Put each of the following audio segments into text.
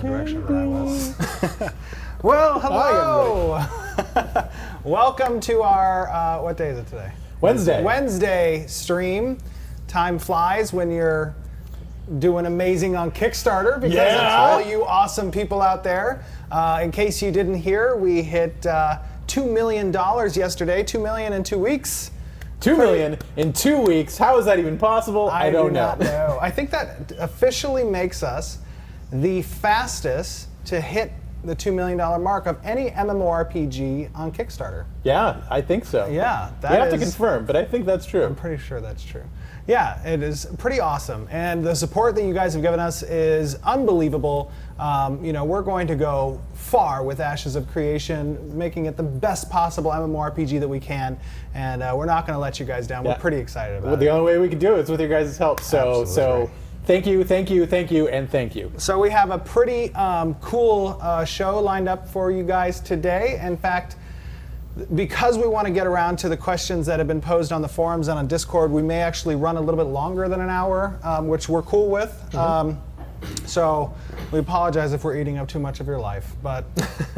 direction that was. Well, hello! Welcome to our, what day is it today? Wednesday. Wednesday stream. Time flies when you're doing amazing on Kickstarter because of all you awesome people out there. In case you didn't hear, we hit $2 million yesterday, $2 million in 2 weeks. 2 million in 2 weeks. How is that even possible? I don't know. I do not know. I think that officially makes us the fastest to hit the $2 million mark of any MMORPG on Kickstarter. Yeah, I think so. Yeah, we have to confirm, but I think that's true. I'm pretty sure that's true. Yeah, it is pretty awesome, and the support that you guys have given us is unbelievable. We're going to go far with Ashes of Creation, making it the best possible MMORPG that we can, and we're not going to let you guys down. We're pretty excited about it. The only way we can do it is with your guys' help. So thank you, and thank you. So we have a pretty cool show lined up for you guys today. In fact, because we want to get around to the questions that have been posed on the forums and on Discord, we may actually run a little bit longer than an hour, which we're cool with. So we apologize if we're eating up too much of your life, but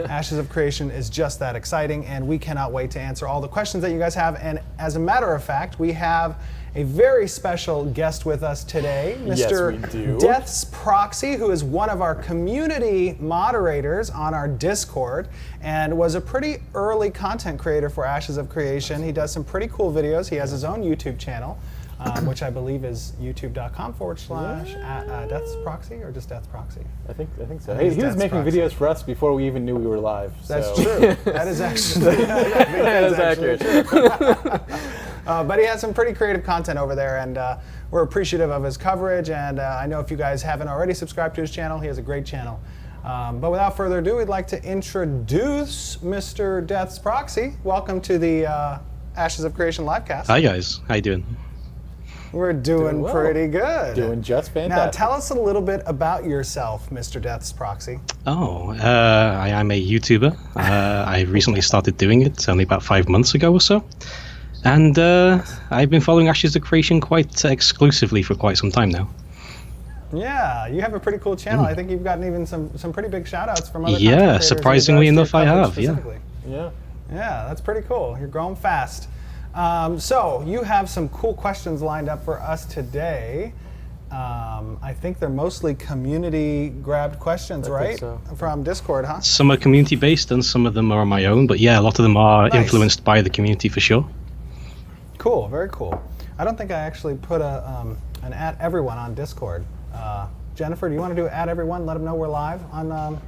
Ashes of Creation is just that exciting, and we cannot wait to answer all the questions that you guys have. And as a matter of fact, we have a very special guest with us today, Mr. Deathsproxy, who is one of our community moderators on our Discord and was a pretty early content creator for Ashes of Creation. He does some pretty cool videos. He has his own YouTube channel, which I believe is youtube.com/Deathsproxy or just Deathsproxy. I think so. He was making videos for us before we even knew we were live. That's true. That is actually that is accurate. But he has some pretty creative content over there, and we're appreciative of his coverage. And I know if you guys haven't already subscribed to his channel, he has a great channel. But without further ado, we'd like to introduce Mr. Deathsproxy. Welcome to the Ashes of Creation livecast. Hi guys, how you doing? We're doing well. pretty good. Doing just fantastic. Now tell us a little bit about yourself, Mr. Deathsproxy. Oh, I am a YouTuber. I recently started doing it only about 5 months ago or so. And I've been following Ashes of Creation quite exclusively for quite some time now. Yeah, you have a pretty cool channel. I think you've gotten even some pretty big shout-outs from other content Yeah, creators surprisingly enough I have, yeah. Yeah, that's pretty cool. You're growing fast. So you have some cool questions lined up for us today. I think they're mostly community-grabbed questions, right? So. From Discord, huh? Some are community-based and some of them are on my own, but yeah, a lot of them are influenced by the community for sure. Cool, very cool. I don't think I actually put an at everyone on Discord. Jennifer, do you want to do at everyone? Let them know we're live on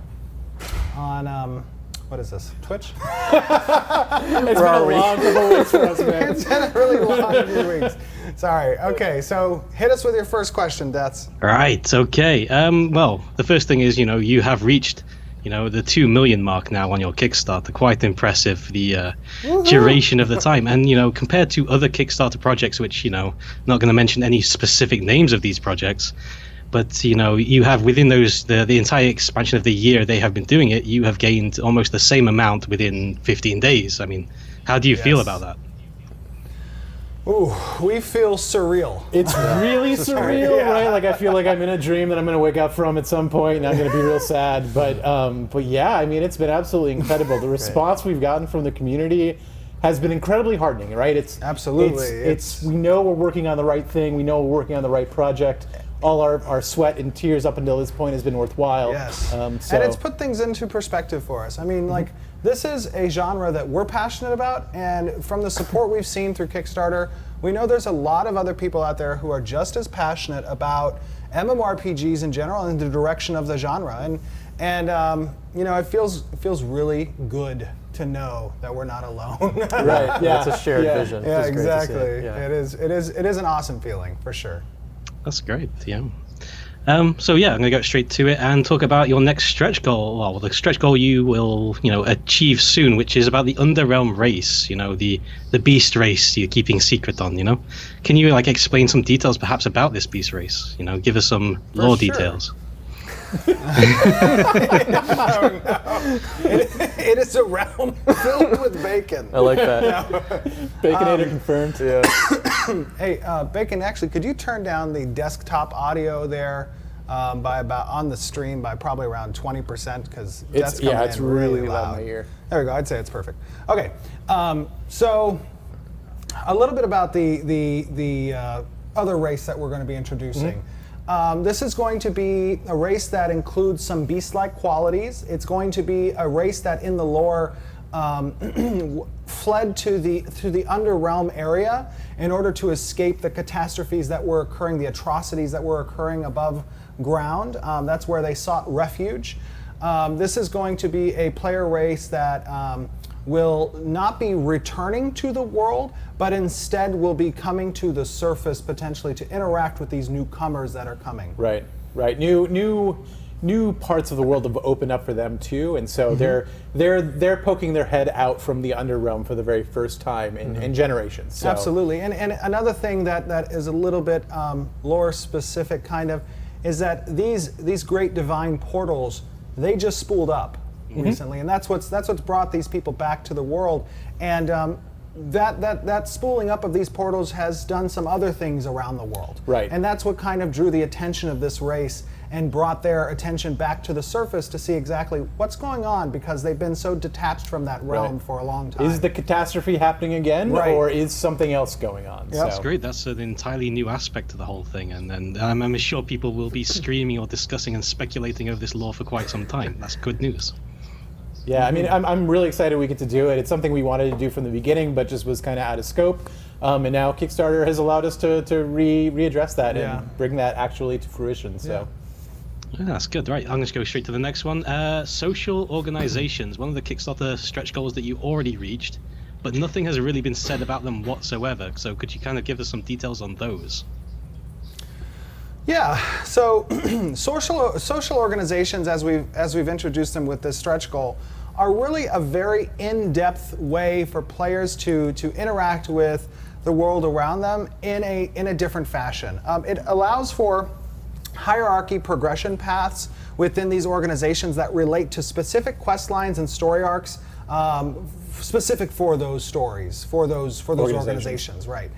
what is this? Twitch? It's been a long couple weeks for us, man. It's been a really long few weeks. Sorry. Okay, so hit us with your first question, Deaths. Right. Okay. Well, the first thing is, you have reached, the 2 million mark now on your Kickstarter. Quite impressive, the duration of the time. And, compared to other Kickstarter projects, which, not going to mention any specific names of these projects, but, you have within those, the entire expansion of the year they have been doing it, you have gained almost the same amount within 15 days. I mean, how do you feel about that? Ooh, we feel surreal. It's really surreal, right? Like I feel like I'm in a dream that I'm going to wake up from at some point, and I'm going to be real sad. But yeah, I mean, it's been absolutely incredible. The response we've gotten from the community has been incredibly heartening, right? It's we know we're working on the right thing. We know we're working on the right project. All our sweat and tears up until this point has been worthwhile. Yes. And it's put things into perspective for us. I mean, this is a genre that we're passionate about, and from the support we've seen through Kickstarter, we know there's a lot of other people out there who are just as passionate about MMORPGs in general and the direction of the genre. And it feels really good to know that we're not alone. Right. Yeah. It's a shared vision. Yeah, it's exactly. Great to see. Yeah. It is an awesome feeling for sure. That's great, yeah. So yeah, I'm going to go straight to it and talk about your next stretch goal. Well, the stretch goal you will, achieve soon, which is about the Underrealm race, the beast race you're keeping secret on, Can you explain some details perhaps about this beast race? Give us some lore details. It is a realm filled with bacon. I like that. Baconator confirmed. Yeah. Hey, Bacon, actually, could you turn down the desktop audio there by about on the stream by probably around 20% because it's really loud in my ear. There we go. I'd say it's perfect. Okay, so a little bit about the other race that we're going to be introducing. This is going to be a race that includes some beast-like qualities. It's going to be a race that in the lore fled to the underrealm area in order to escape the catastrophes that were occurring, the atrocities that were occurring above ground. That's where they sought refuge. This is going to be a player race that will not be returning to the world, but instead will be coming to the surface potentially to interact with these newcomers that are coming. Right. New parts of the world have opened up for them too, and so they're poking their head out from the underrealm for the very first time in generations. So. Absolutely, and another thing that is a little bit lore specific kind of is that these great divine portals, they just spooled up recently, and that's what's brought these people back to the world, and that spooling up of these portals has done some other things around the world. Right. And that's what kind of drew the attention of this race and brought their attention back to the surface to see exactly what's going on, because they've been so detached from that realm for a long time. Is the catastrophe happening again, or is something else going on? Yep. So. That's great. That's an entirely new aspect to the whole thing, and I'm sure people will be streaming or discussing and speculating over this lore for quite some time. That's good news. Yeah, I mean, I'm really excited we get to do it. It's something we wanted to do from the beginning, but just was kind of out of scope. And now Kickstarter has allowed us to readdress that and bring that actually to fruition. So. Yeah, that's good. Right, I'm going to go straight to the next one. Social organizations, one of the Kickstarter stretch goals that you already reached, but nothing has really been said about them whatsoever. So could you kind of give us some details on those? Yeah, so social organizations, as we've introduced them with this stretch goal, are really a very in-depth way for players to interact with the world around them in a different fashion. It allows for hierarchy progression paths within these organizations that relate to specific quest lines and story arcs specific for those stories, for those organizations, right?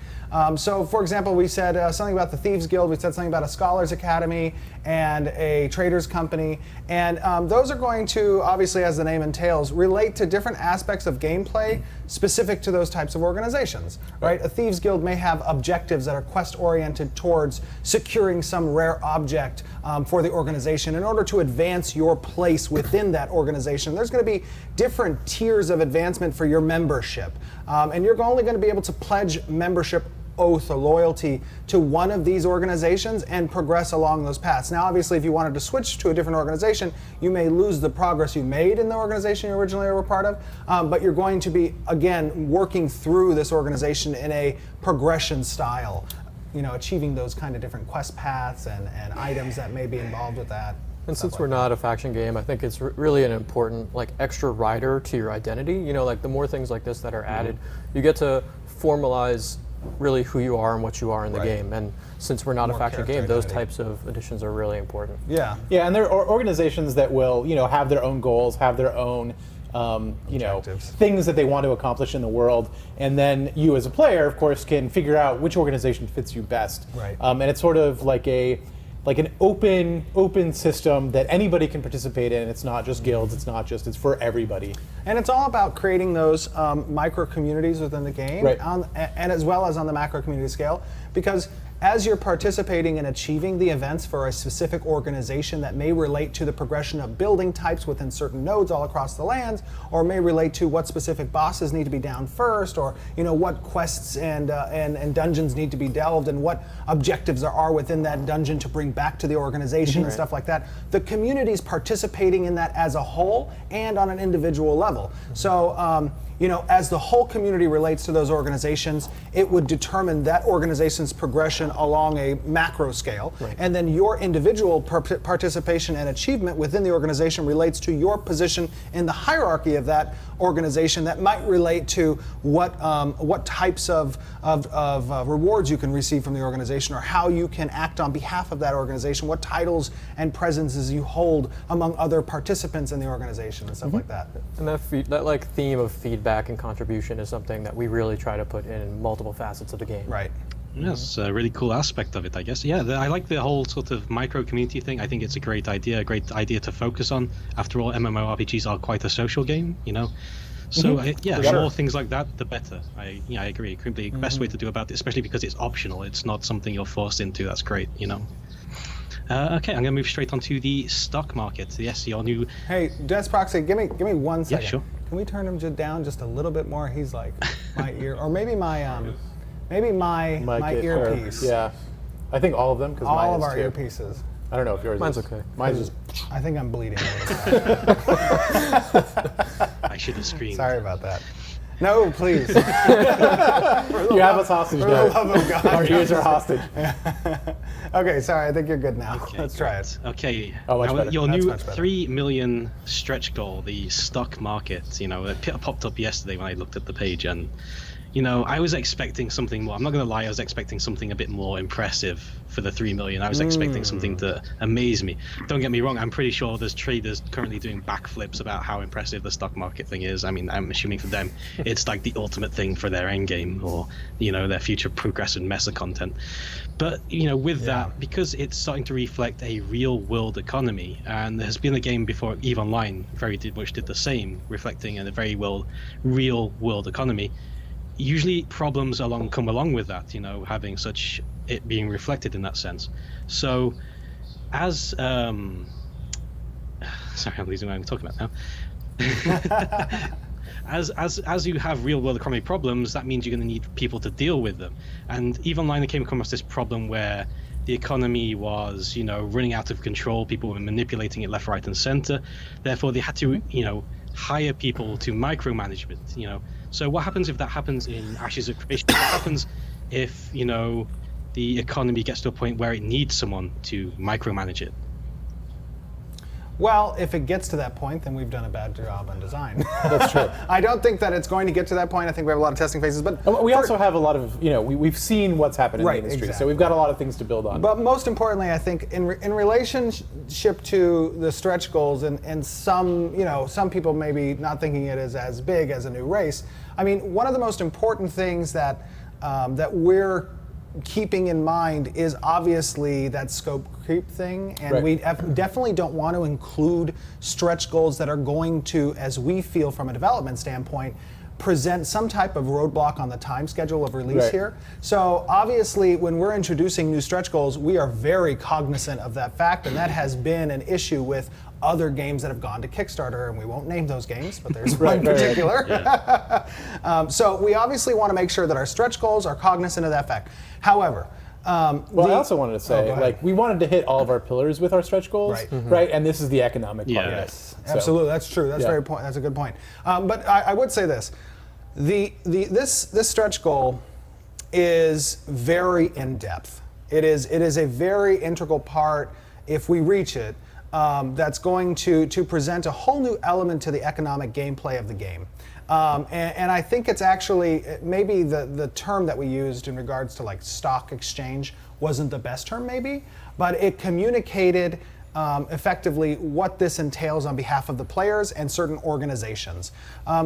So, for example, we said something about the Thieves Guild, we said something about a Scholars Academy and a Traders Company, and those are going to, obviously, as the name entails, relate to different aspects of gameplay specific to those types of organizations, right? A Thieves Guild may have objectives that are quest-oriented towards securing some rare object for the organization in order to advance your place within that organization. There's going to be different tiers of advancement for your membership, and you're only going to be able to pledge membership oath or loyalty to one of these organizations and progress along those paths. Now, obviously, if you wanted to switch to a different organization, you may lose the progress you made in the organization you originally were part of, but you're going to be, again, working through this organization in a progression style, achieving those kind of different quest paths and items that may be involved with that. And since we're not a faction game, I think it's really an important extra rider to your identity. The more things like this that are added, you get to formalize really who you are and what you are in the game. And since we're not a faction game, those types of additions are really important. Yeah. Yeah, and there are organizations that will, have their own goals, have their own, things that they want to accomplish in the world, and then you as a player, of course, can figure out which organization fits you best. Right. And it's sort of like an open system that anybody can participate in. It's not just guilds. It's for everybody. And it's all about creating those micro communities within the game, right. And as well as on the macro community scale, because as you're participating in achieving the events for a specific organization that may relate to the progression of building types within certain nodes all across the lands, or may relate to what specific bosses need to be down first, or what quests and dungeons need to be delved, and what objectives there are within that dungeon to bring back to the organization and stuff like that. The community's participating in that as a whole and on an individual level. So as the whole community relates to those organizations, it would determine that organization's progression along a macro scale. Right. And then your individual participation and achievement within the organization relates to your position in the hierarchy of that organization that might relate to what types of rewards you can receive from the organization, or how you can act on behalf of that organization, what titles and presences you hold among other participants in the organization and stuff like that. And that theme of feedback and contribution is something that we really try to put in multiple facets of the game. Right. That's a really cool aspect of it, I guess. Yeah, I like the whole sort of micro community thing. I think it's a great idea to focus on. After all, MMORPGs are quite a social game, you know. So the more things like that, the better. I agree. The best way to do about it, especially because it's optional. It's not something you're forced into. That's great, you know. Okay, I'm gonna move straight onto the stock market. Yes, your new. Hey, Deathsproxy, give me 1 second. Yeah, sure. Can we turn him down just a little bit more? He's like my ear, or maybe my earpiece. Yeah, I think all of them. Cause all mine of is our too. earpieces. I don't know if yours Mine's is. okay. Mine's just. I think I'm bleeding. I should have screamed. Sorry about that. No, please. You have us hostage For now. the love of God. Our ears are hostage. Okay, sorry. I think you're good now. Okay, Let's try it. Okay. Oh, much now, better. your That's new much better. 3 million stretch goal, the stock market. You know, it popped up yesterday when I looked at the page, and you know, I was expecting something more. I'm not gonna lie, I was expecting something a bit more impressive for the 3 million. I was expecting something to amaze me. Don't get me wrong, I'm pretty sure there's traders currently doing backflips about how impressive the stock market thing is. I mean, I'm assuming for them, it's like the ultimate thing for their end game, or you know, their future progressive meta content. But you know, with that, because it's starting to reflect a real world economy, and there has been a game before, EVE Online, which did the same, reflecting a very real world economy. Usually problems come along with that, you know, having it being reflected in that sense. So as sorry, I'm losing what I'm talking about now. as you have real world economy problems, that means you're going to need people to deal with them. And EVE Online came across this problem where the economy was, you know, running out of control. People were manipulating it left, right, and center. Therefore, they had to, you know, hire people to micromanagement, you know. So what happens if that happens in Ashes of Creation? What happens if, you know, the economy gets to a point where it needs someone to micromanage it? Well, if it gets to that point, then we've done a bad job on design. That's true. I don't think that it's going to get to that point. I think we have a lot of testing phases, but We also have a lot of, you know, we've seen what's happened in Right, the industry, exactly. so we've got a lot of things to build on. But most importantly, I think in relationship to the stretch goals, and some, you know, some people maybe not thinking it is as big as a new race. I mean, one of the most important things that that we're keeping in mind is obviously that scope creep thing, and Right. we definitely don't want to include stretch goals that are going to, as we feel from a development standpoint, present some type of roadblock on the time schedule of release Right. here. So obviously, when we're introducing new stretch goals, we are very cognizant of that fact, and that has been an issue with other games that have gone to Kickstarter, and we won't name those games, but there's one in particular. So we obviously want to make sure that our stretch goals are cognizant of that fact. However, Well, I also wanted to say, go ahead. like, we wanted to hit all of our pillars with our stretch goals, Right. right? And this is the economic part of it. Yes, So- absolutely. That's true. That's Yeah. That's a good point. But I would say this: this stretch goal is very in depth. It is a very integral part. If we reach it, that's going to present a whole new element to the economic gameplay of the game. And I think it's actually, maybe the term that we used in regards to like stock exchange wasn't the best term maybe, but it communicated effectively what this entails on behalf of the players and certain organizations.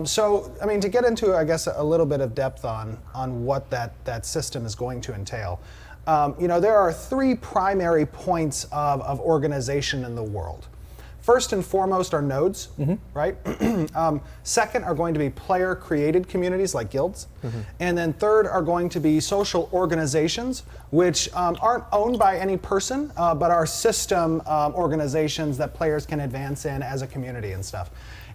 So, I mean, to get into, I guess, a little bit of depth on what that system is going to entail, you know, there are 3 primary points of organization in the world. First and foremost are nodes, right? Second are going to be player-created communities like guilds. And then third are going to be social organizations, which aren't owned by any person, but are system organizations that players can advance in as a community and stuff.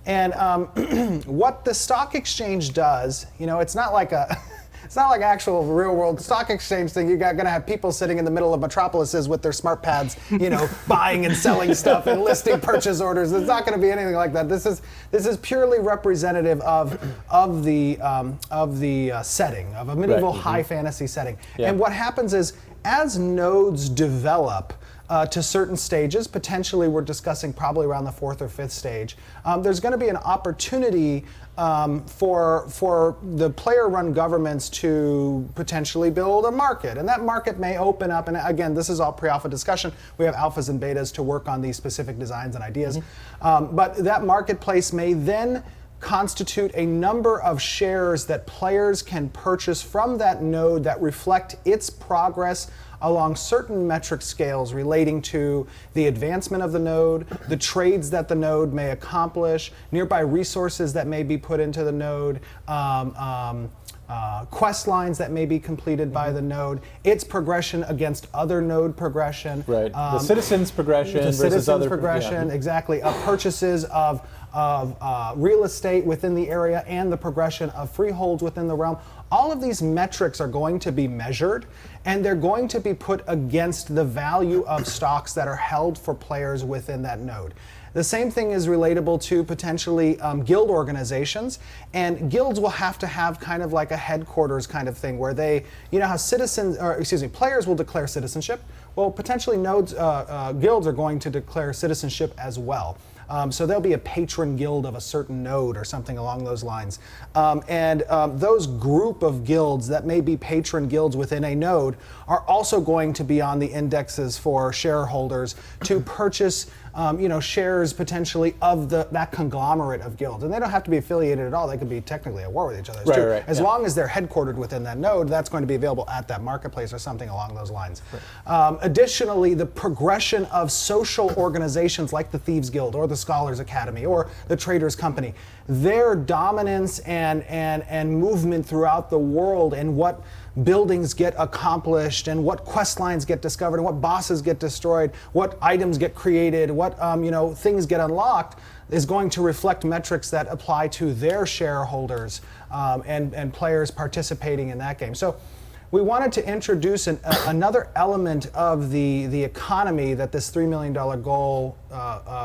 And what the stock exchange does, you know, it's not like a... It's not like actual real-world stock exchange thing. You're going to have people sitting in the middle of metropolises with their smart pads, you know, buying and selling stuff and listing purchase orders. It's not going to be anything like that. This is purely representative of the setting, of a medieval high fantasy setting. Yeah. And what happens is, as nodes develop to certain stages, potentially we're discussing probably around the 4th or 5th stage, there's going to be an opportunity for the player-run governments to potentially build a market, and that market may open up. And again, this is all pre-alpha discussion. We have alphas and betas to work on these specific designs and ideas, but that marketplace may then constitute a number of shares that players can purchase from that node that reflect its progress along certain metric scales relating to the advancement of the node, the trades that the node may accomplish, nearby resources that may be put into the node, quest lines that may be completed by the node, its progression against other node progression. Right. The citizens progression The versus citizens other progression, exactly. Purchases of real estate within the area and the progression of freeholds within the realm. All of these metrics are going to be measured, and they're going to be put against the value of stocks that are held for players within that node. The same thing is relatable to potentially guild organizations, and guilds will have to have kind of like a headquarters kind of thing where they, you know how players will declare citizenship. Well, potentially guilds are going to declare citizenship as well. So there'll be a patron guild of a certain node or something along those lines. Those group of guilds that may be patron guilds within a node are also going to be on the indexes for shareholders to purchase shares potentially of that conglomerate of guilds. And they don't have to be affiliated at all. They could be technically at war with each other too. Right, as long as they're headquartered within that node, that's going to be available at that marketplace or something along those lines. Right. Additionally, the progression of social organizations like the Thieves Guild or the Scholars Academy or the Traders Company, their dominance and movement throughout the world and what buildings get accomplished and what quest lines get discovered and what bosses get destroyed, what items get created, what things get unlocked is going to reflect metrics that apply to their shareholders and players participating in that game. So we wanted to introduce another element of the economy that this $3 million goal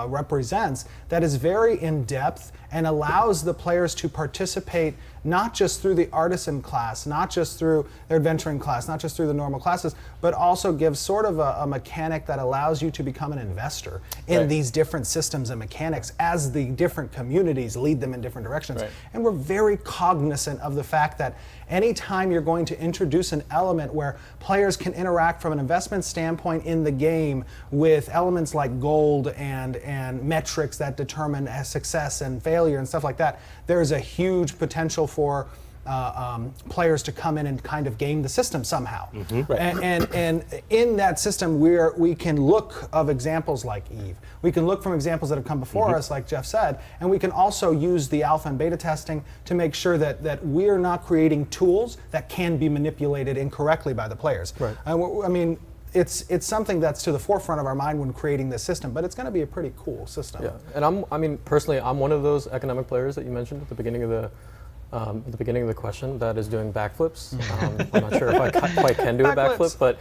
represents that is very in-depth and allows the players to participate not just through the artisan class, not just through their adventuring class, not just through the normal classes, but also gives sort of a mechanic that allows you to become an investor in these different systems and mechanics as the different communities lead them in different directions. Right. And we're very cognizant of the fact that anytime you're going to introduce an element where players can interact from an investment standpoint in the game with elements like gold and metrics that determine success and failure and stuff like that, there's a huge potential for players to come in and kind of game the system somehow. Mm-hmm. Right. And in that system, we can look of examples like Eve. We can look from examples that have come before us, like Jeff said, and we can also use the alpha and beta testing to make sure that we're not creating tools that can be manipulated incorrectly by the players. Right. I mean, it's something that's to the forefront of our mind when creating this system, but it's going to be a pretty cool system. Yeah, and personally, I'm one of those economic players that you mentioned at the beginning of the question that is doing backflips. I'm not sure if I quite can do a backflip, but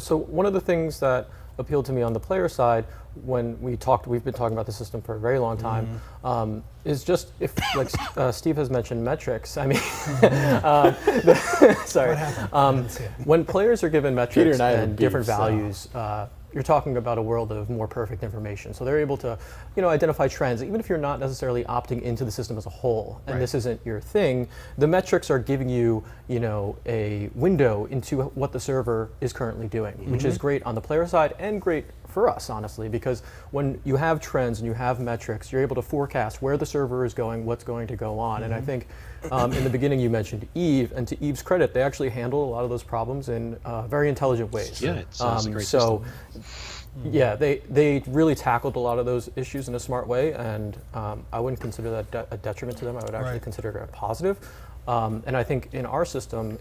so one of the things that appealed to me on the player side when we've been talking about the system for a very long time, is just if, like Steve has mentioned metrics, I mean, when players are given metrics and different values, you're talking about a world of more perfect information. So they're able to, identify trends, even if you're not necessarily opting into the system as a whole, and this isn't your thing. The metrics are giving you, a window into what the server is currently doing, which is great on the player side and great for us, honestly, because when you have trends and you have metrics, you're able to forecast where the server is going, what's going to go on. And I think in the beginning you mentioned Eve, and to Eve's credit, they actually handle a lot of those problems in very intelligent ways. Yeah, it's a great system. Yeah, they really tackled a lot of those issues in a smart way, and I wouldn't consider that a detriment to them. I would actually consider it a positive. And I think in our system,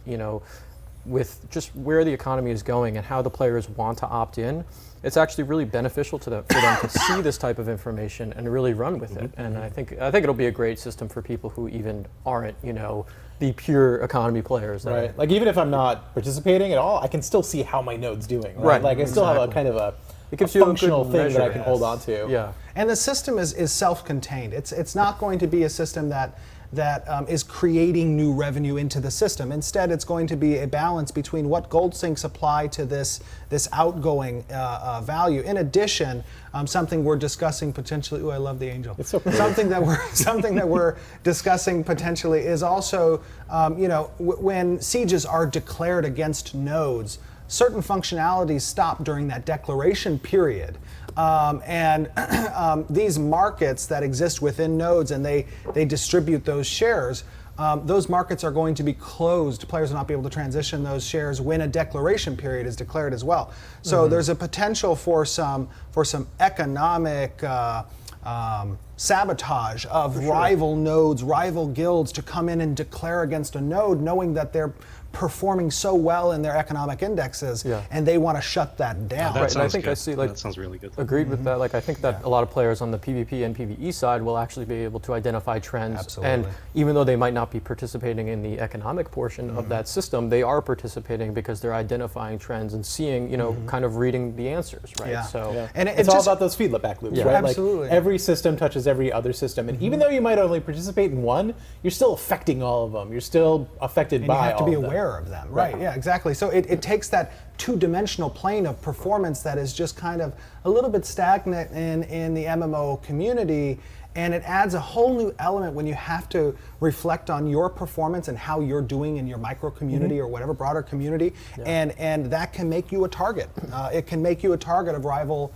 with just where the economy is going and how the players want to opt in, it's actually really beneficial for them to see this type of information and really run with it. And I think it'll be a great system for people who even aren't, the pure economy players. Right. Like even if I'm not participating at all, I can still see how my node's doing. Right. Like I still have a kind of a functional thing that I can hold on to. Yeah. And the system is self-contained. It's not going to be a system that is creating new revenue into the system. Instead, it's going to be a balance between what gold sinks apply to this outgoing value. In addition, something we're discussing potentially. Ooh, I love the angel. It's so pretty. Something that we're discussing potentially is also, when sieges are declared against nodes. certain functionalities stop during that declaration period. These markets that exist within nodes, and they distribute those shares, those markets are going to be closed. Players will not be able to transition those shares when a declaration period is declared as well. So there's a potential for some economic sabotage of rival nodes, rival guilds to come in and declare against a node, knowing that they're performing so well in their economic indexes, and they want to shut that down. That sounds and I think good. I see, like, that sounds really good. Agreed with that. Like, I think that a lot of players on the PvP and PvE side will actually be able to identify trends. Absolutely. And even though they might not be participating in the economic portion of that system, they are participating because they're identifying trends and seeing, you know, kind of reading the answers, right? Yeah. So And it's all about those feedback loops, right? Absolutely. Like every system touches every other system, and even though you might only participate in one, you're still affecting all of them. You're still affected and by you have to all be of them. aware of them, right? Yeah, exactly. So it takes that two-dimensional plane of performance that is just kind of a little bit stagnant in the MMO community, and it adds a whole new element when you have to reflect on your performance and how you're doing in your micro community or whatever broader community, and that can make you a target. It can make you a target of rival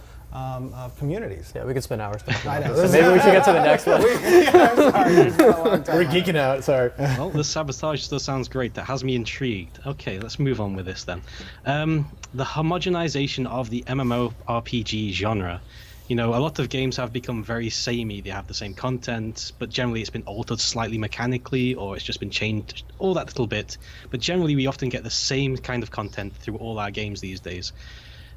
communities. yeah, we could spend hours talking I about know. this. So maybe we should get to the next one. I'm sorry, it's been a long time. We're geeking out. Sorry. Well, the sabotage still sounds great. That has me intrigued. Okay, let's move on with this then. The homogenization of the MMORPG genre. You know, a lot of games have become very samey. They have the same content, but generally it's been altered slightly mechanically, or it's just been changed all that little bit. But generally we often get the same kind of content through all our games these days.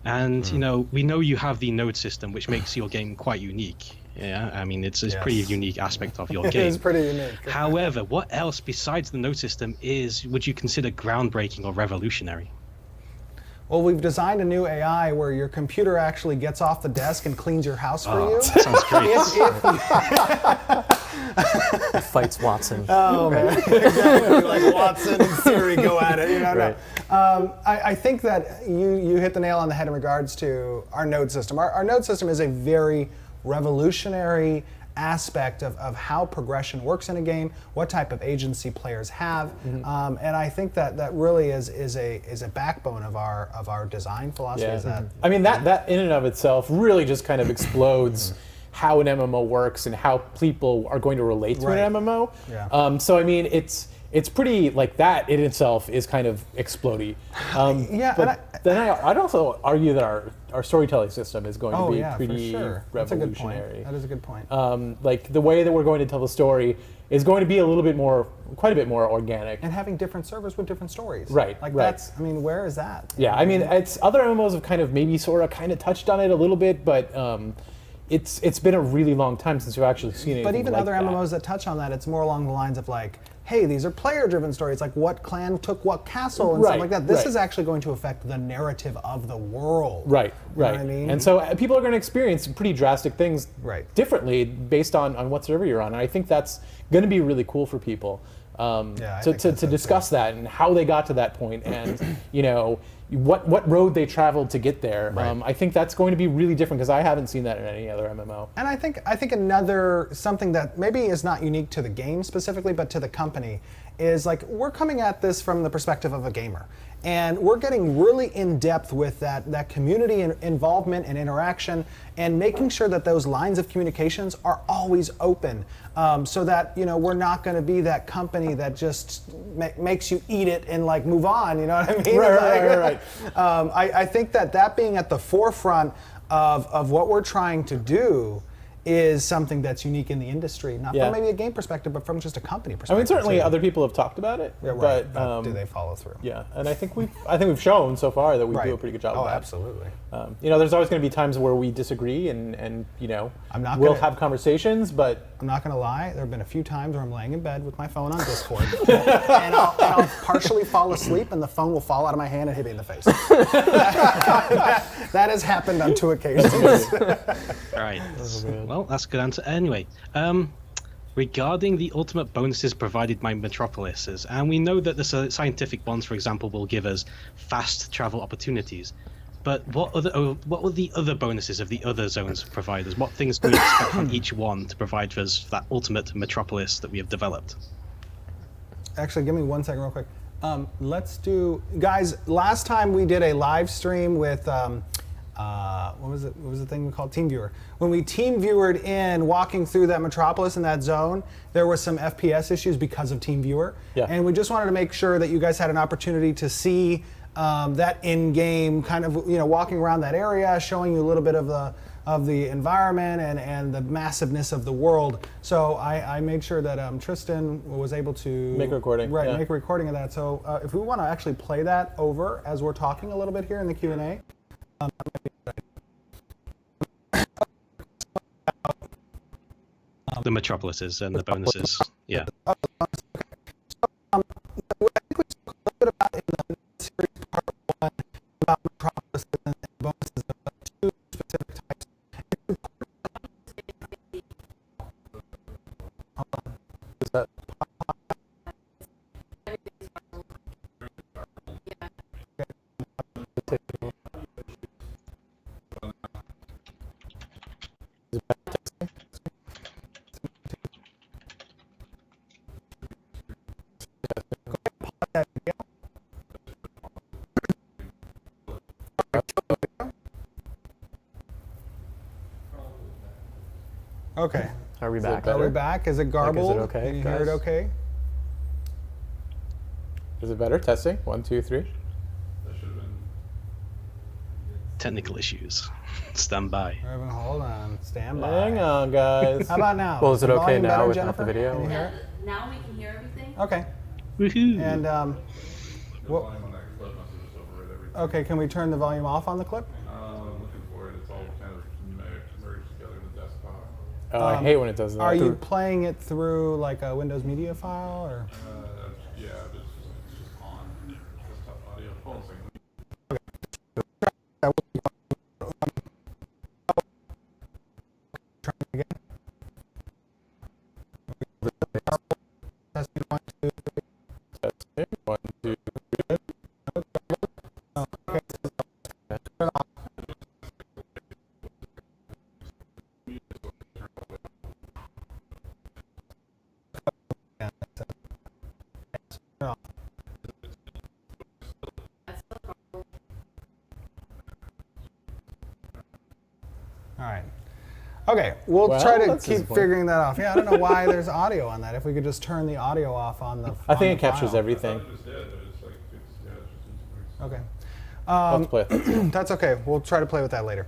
And, you know, we know you have the node system, which makes your game quite unique. Yeah, I mean, it's a pretty unique aspect of your game. It's pretty unique. However, what else besides the node system would you consider groundbreaking or revolutionary? Well, we've designed a new AI where your computer actually gets off the desk and cleans your house for you. Sounds great. Fights Watson. Oh man, exactly. Like Watson and Siri go at it. You know, Right. I think that you hit the nail on the head in regards to our node system. Our node system is a very revolutionary aspect of how progression works in a game, what type of agency players have, and I think that really is a backbone of our design philosophy. Yeah. Is that I mean, that in and of itself really just kind of explodes how an MMO works and how people are going to relate to an MMO. Yeah. So I mean, it's pretty, like, that in itself is kind of explodey. Yeah, But and then I'd also argue that our storytelling system is going to be for pretty sure. That's a good point. revolutionary. That is a good point. Like the way that we're going to tell the story is going to be quite a bit more organic. And having different servers with different stories. Right, Like right. that's, I mean, where is that? Yeah, I mean, it's other MMOs have kind of maybe kind of touched on it a little bit, but it's been a really long time since we've actually seen it. But even other MMOs that touch on that, it's more along the lines of like, hey, these are player-driven stories, like what clan took what castle and stuff like that. This is actually going to affect the narrative of the world. Right, You know right. what I mean? And so people are going to experience pretty drastic things differently based on what server you're on. And I think that's going to be really cool for people to discuss that and how they got to that point and, you know, what road they traveled to get there. I think that's going to be really different because I haven't seen that in any other MMO. And I think another something that maybe is not unique to the game specifically, but to the company, is like we're coming at this from the perspective of a gamer. And we're getting really in depth with that community involvement and interaction, and making sure that those lines of communications are always open, so that, you know, we're not going to be that company that just makes you eat it and like move on. You know what I mean? Right. I think that being at the forefront of what we're trying to do is something that's unique in the industry, not from maybe a game perspective, but from just a company perspective. I mean, certainly too. other people have talked about it, but do they follow through? Yeah, and I think we've shown so far that we do a pretty good job of that. Absolutely. You know, there's always going to be times where we disagree, and you know, we'll we'll have conversations, but I'm not going to lie. There have been a few times where I'm laying in bed with my phone on Discord, and I'll partially fall asleep, and the phone will fall out of my hand and hit me in the face. that has happened on 2 occasions. All right. Well, that's a good answer. Anyway, regarding the ultimate bonuses provided by metropolises, and we know that the scientific ones, for example, will give us fast travel opportunities. But what will the other bonuses of the other zones provide us? What things can we expect from each one to provide for us that ultimate metropolis that we have developed? Actually, give me 1 second real quick. Let's do, guys. Last time we did a live stream with what was it? What was the thing we called TeamViewer? When we TeamViewered in, walking through that metropolis in that zone, there was some FPS issues because of TeamViewer, and we just wanted to make sure that you guys had an opportunity to see that in-game kind of, walking around that area, showing you a little bit of the environment and the massiveness of the world. So I made sure that Tristan was able to make a recording. Right, make a recording of that. So if we want to actually play that over as we're talking a little bit here in the Q&A. The metropolises and the bonuses. Yeah. I think we spoke a little bit about in the series part 1 about metropolises and bonuses of 2 specific types. Is that Okay. Are we back? Are we back? Is it garbled? Like, is it okay, Can you hear it guys? okay? Is it better? Testing. 1, 2, 3. That should have been. Technical issues. Stand by. Everyone, hold on. Stand by. Hang on, guys. How about now? Well, is it the okay volume now better, without Jennifer? the video? Can you hear Now we can hear everything. it? Okay. Woohoo! And The what? volume on that clip must have just overrid everything. Okay, can we turn the volume off on the clip? Looking for it. It's all kind of merged together in the desktop. Oh, I hate when it does that. Are you playing it through like a Windows Media File or? Yeah, it's just on desktop audio. Hold on a second. Trying again. Testing 1, 2, 3. Testing. 1, 2, 3. Oh, okay. Turn it off. Yeah, turn it off. All right. Okay, we'll Well, try to that's keep disappointing. figuring that off. Yeah, I don't know why there's audio on that. If we could just turn the audio off on the I on think the it captures file. everything. It just did, but it's like, it's just Okay. Let's play it. That's okay. We'll try to play with that later.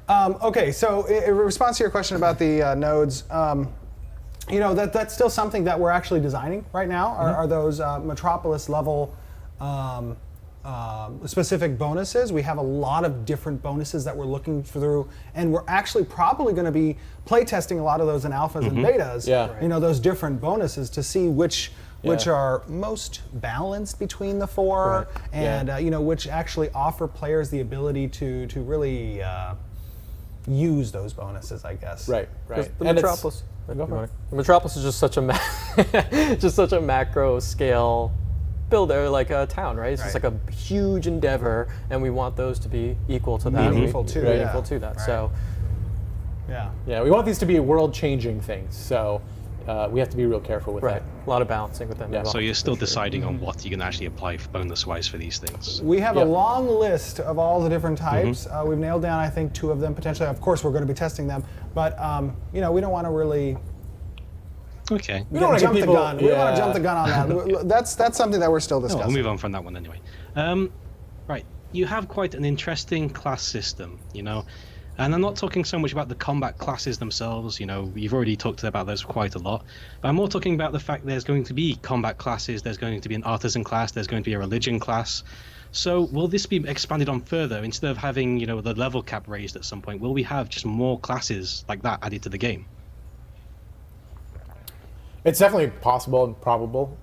Okay, so in response to your question about the nodes, that's still something that we're actually designing right now. Are those metropolis level specific bonuses? We have a lot of different bonuses that we're looking through, and we're actually probably going to be playtesting a lot of those in alphas and betas. Yeah. Right. Those different bonuses to see which Yeah. are most balanced between the 4, Right. and which actually offer players the ability to really use those bonuses, I guess. Right, right. The And it's- metropolis. Go for it. The metropolis is just such a just such a macro scale builder, like a town, right? It's just Right. like a huge endeavor, and we want those to be equal to that. Meaningful too, Right, yeah. Meaningful to that. Right. So Yeah. Yeah, we want these to be world-changing things, so we have to be real careful with right, that. a lot of balancing with them. Yeah. as well. So you're still deciding on what you can actually apply bonus-wise for these things. We have a Yep. long list of all the different types. We've nailed down, I think, 2 of them potentially. Of course, we're going to be testing them, but we don't want to really Okay. don't wanna jump get the people- gun. We don't want yeah. to jump the gun on that. That's something that we're still No, we'll discussing. move on from that one anyway. Right, you have quite an interesting class system, and I'm not talking so much about the combat classes themselves. You've already talked about those quite a lot, but I'm more talking about the fact there's going to be combat classes, there's going to be an artisan class, there's going to be a religion class. So will this be expanded on further? Instead of having, the level cap raised at some point, will we have just more classes like that added to the game? It's definitely possible and probable.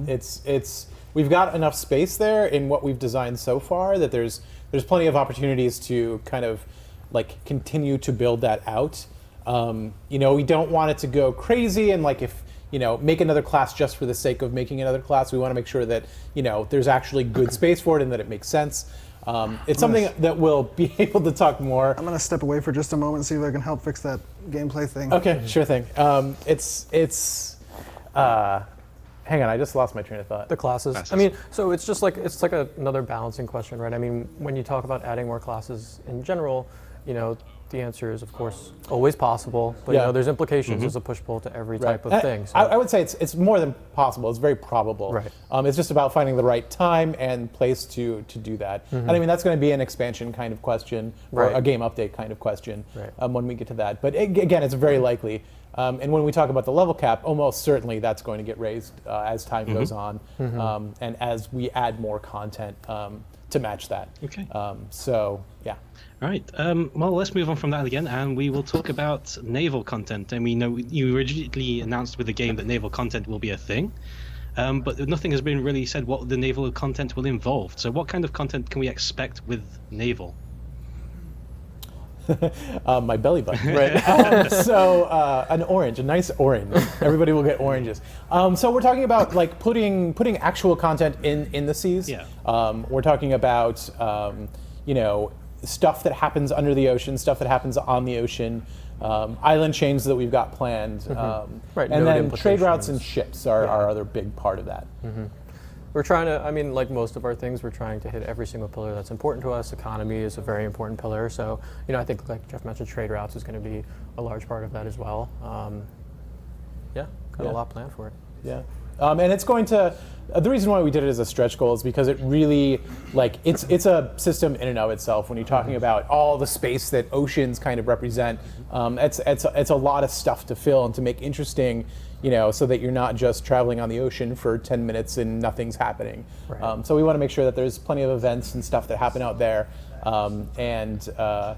It's we've got enough space there in what we've designed so far that there's plenty of opportunities to kind of like continue to build that out. We don't want it to go crazy and like if make another class just for the sake of making another class. We want to make sure that there's actually good space for it and that it makes sense. It's something that we'll be able to talk more. I'm going to step away for just a moment and see if I can help fix that gameplay thing. Okay, sure thing. Hang on, I just lost my train of thought. The classes. I mean, so it's just like another balancing question, right? I mean, when you talk about adding more classes in general, you know, the answer is of course always possible, but you know, there's implications as a push-pull to every type of thing. So. I would say it's more than possible. It's very probable. Right. It's just about finding the right time and place to do that. And I mean, that's going to be an expansion kind of question or a game update kind of question when we get to that. But again, it's very likely. And when we talk about the level cap, almost certainly that's going to get raised as time goes on, and as we add more content to match that. Okay. So yeah. All right. Well, let's move on from that again, and we will talk about naval content. And we know you originally announced with the game that naval content will be a thing, but nothing has been really said what the naval content will involve. So, what kind of content can we expect with naval? My belly button, right? So an orange, a nice orange. Everybody will get oranges. So we're talking about like putting actual content in the seas. Yeah. We're talking about you know, stuff that happens under the ocean, stuff that happens on the ocean, island chains that we've got planned, Right, and node then trade routes implications. and ships are our other big part of that. We're trying to, I mean, like most of our things, we're trying to hit every single pillar that's important to us. Economy is a very important pillar. So, you know, I think like Jeff mentioned, trade routes is going to be a large part of that as well. Got a lot planned for it. Yeah. And it's going to, the reason why we did it as a stretch goal is because it really, like, it's a system in and of itself. When you're talking about all the space that oceans kind of represent, it's a lot of stuff to fill and to make interesting, you know, so that you're not just traveling on the ocean for 10 minutes and nothing's happening. Right. So we want to make sure that there's plenty of events and stuff that happen out there, the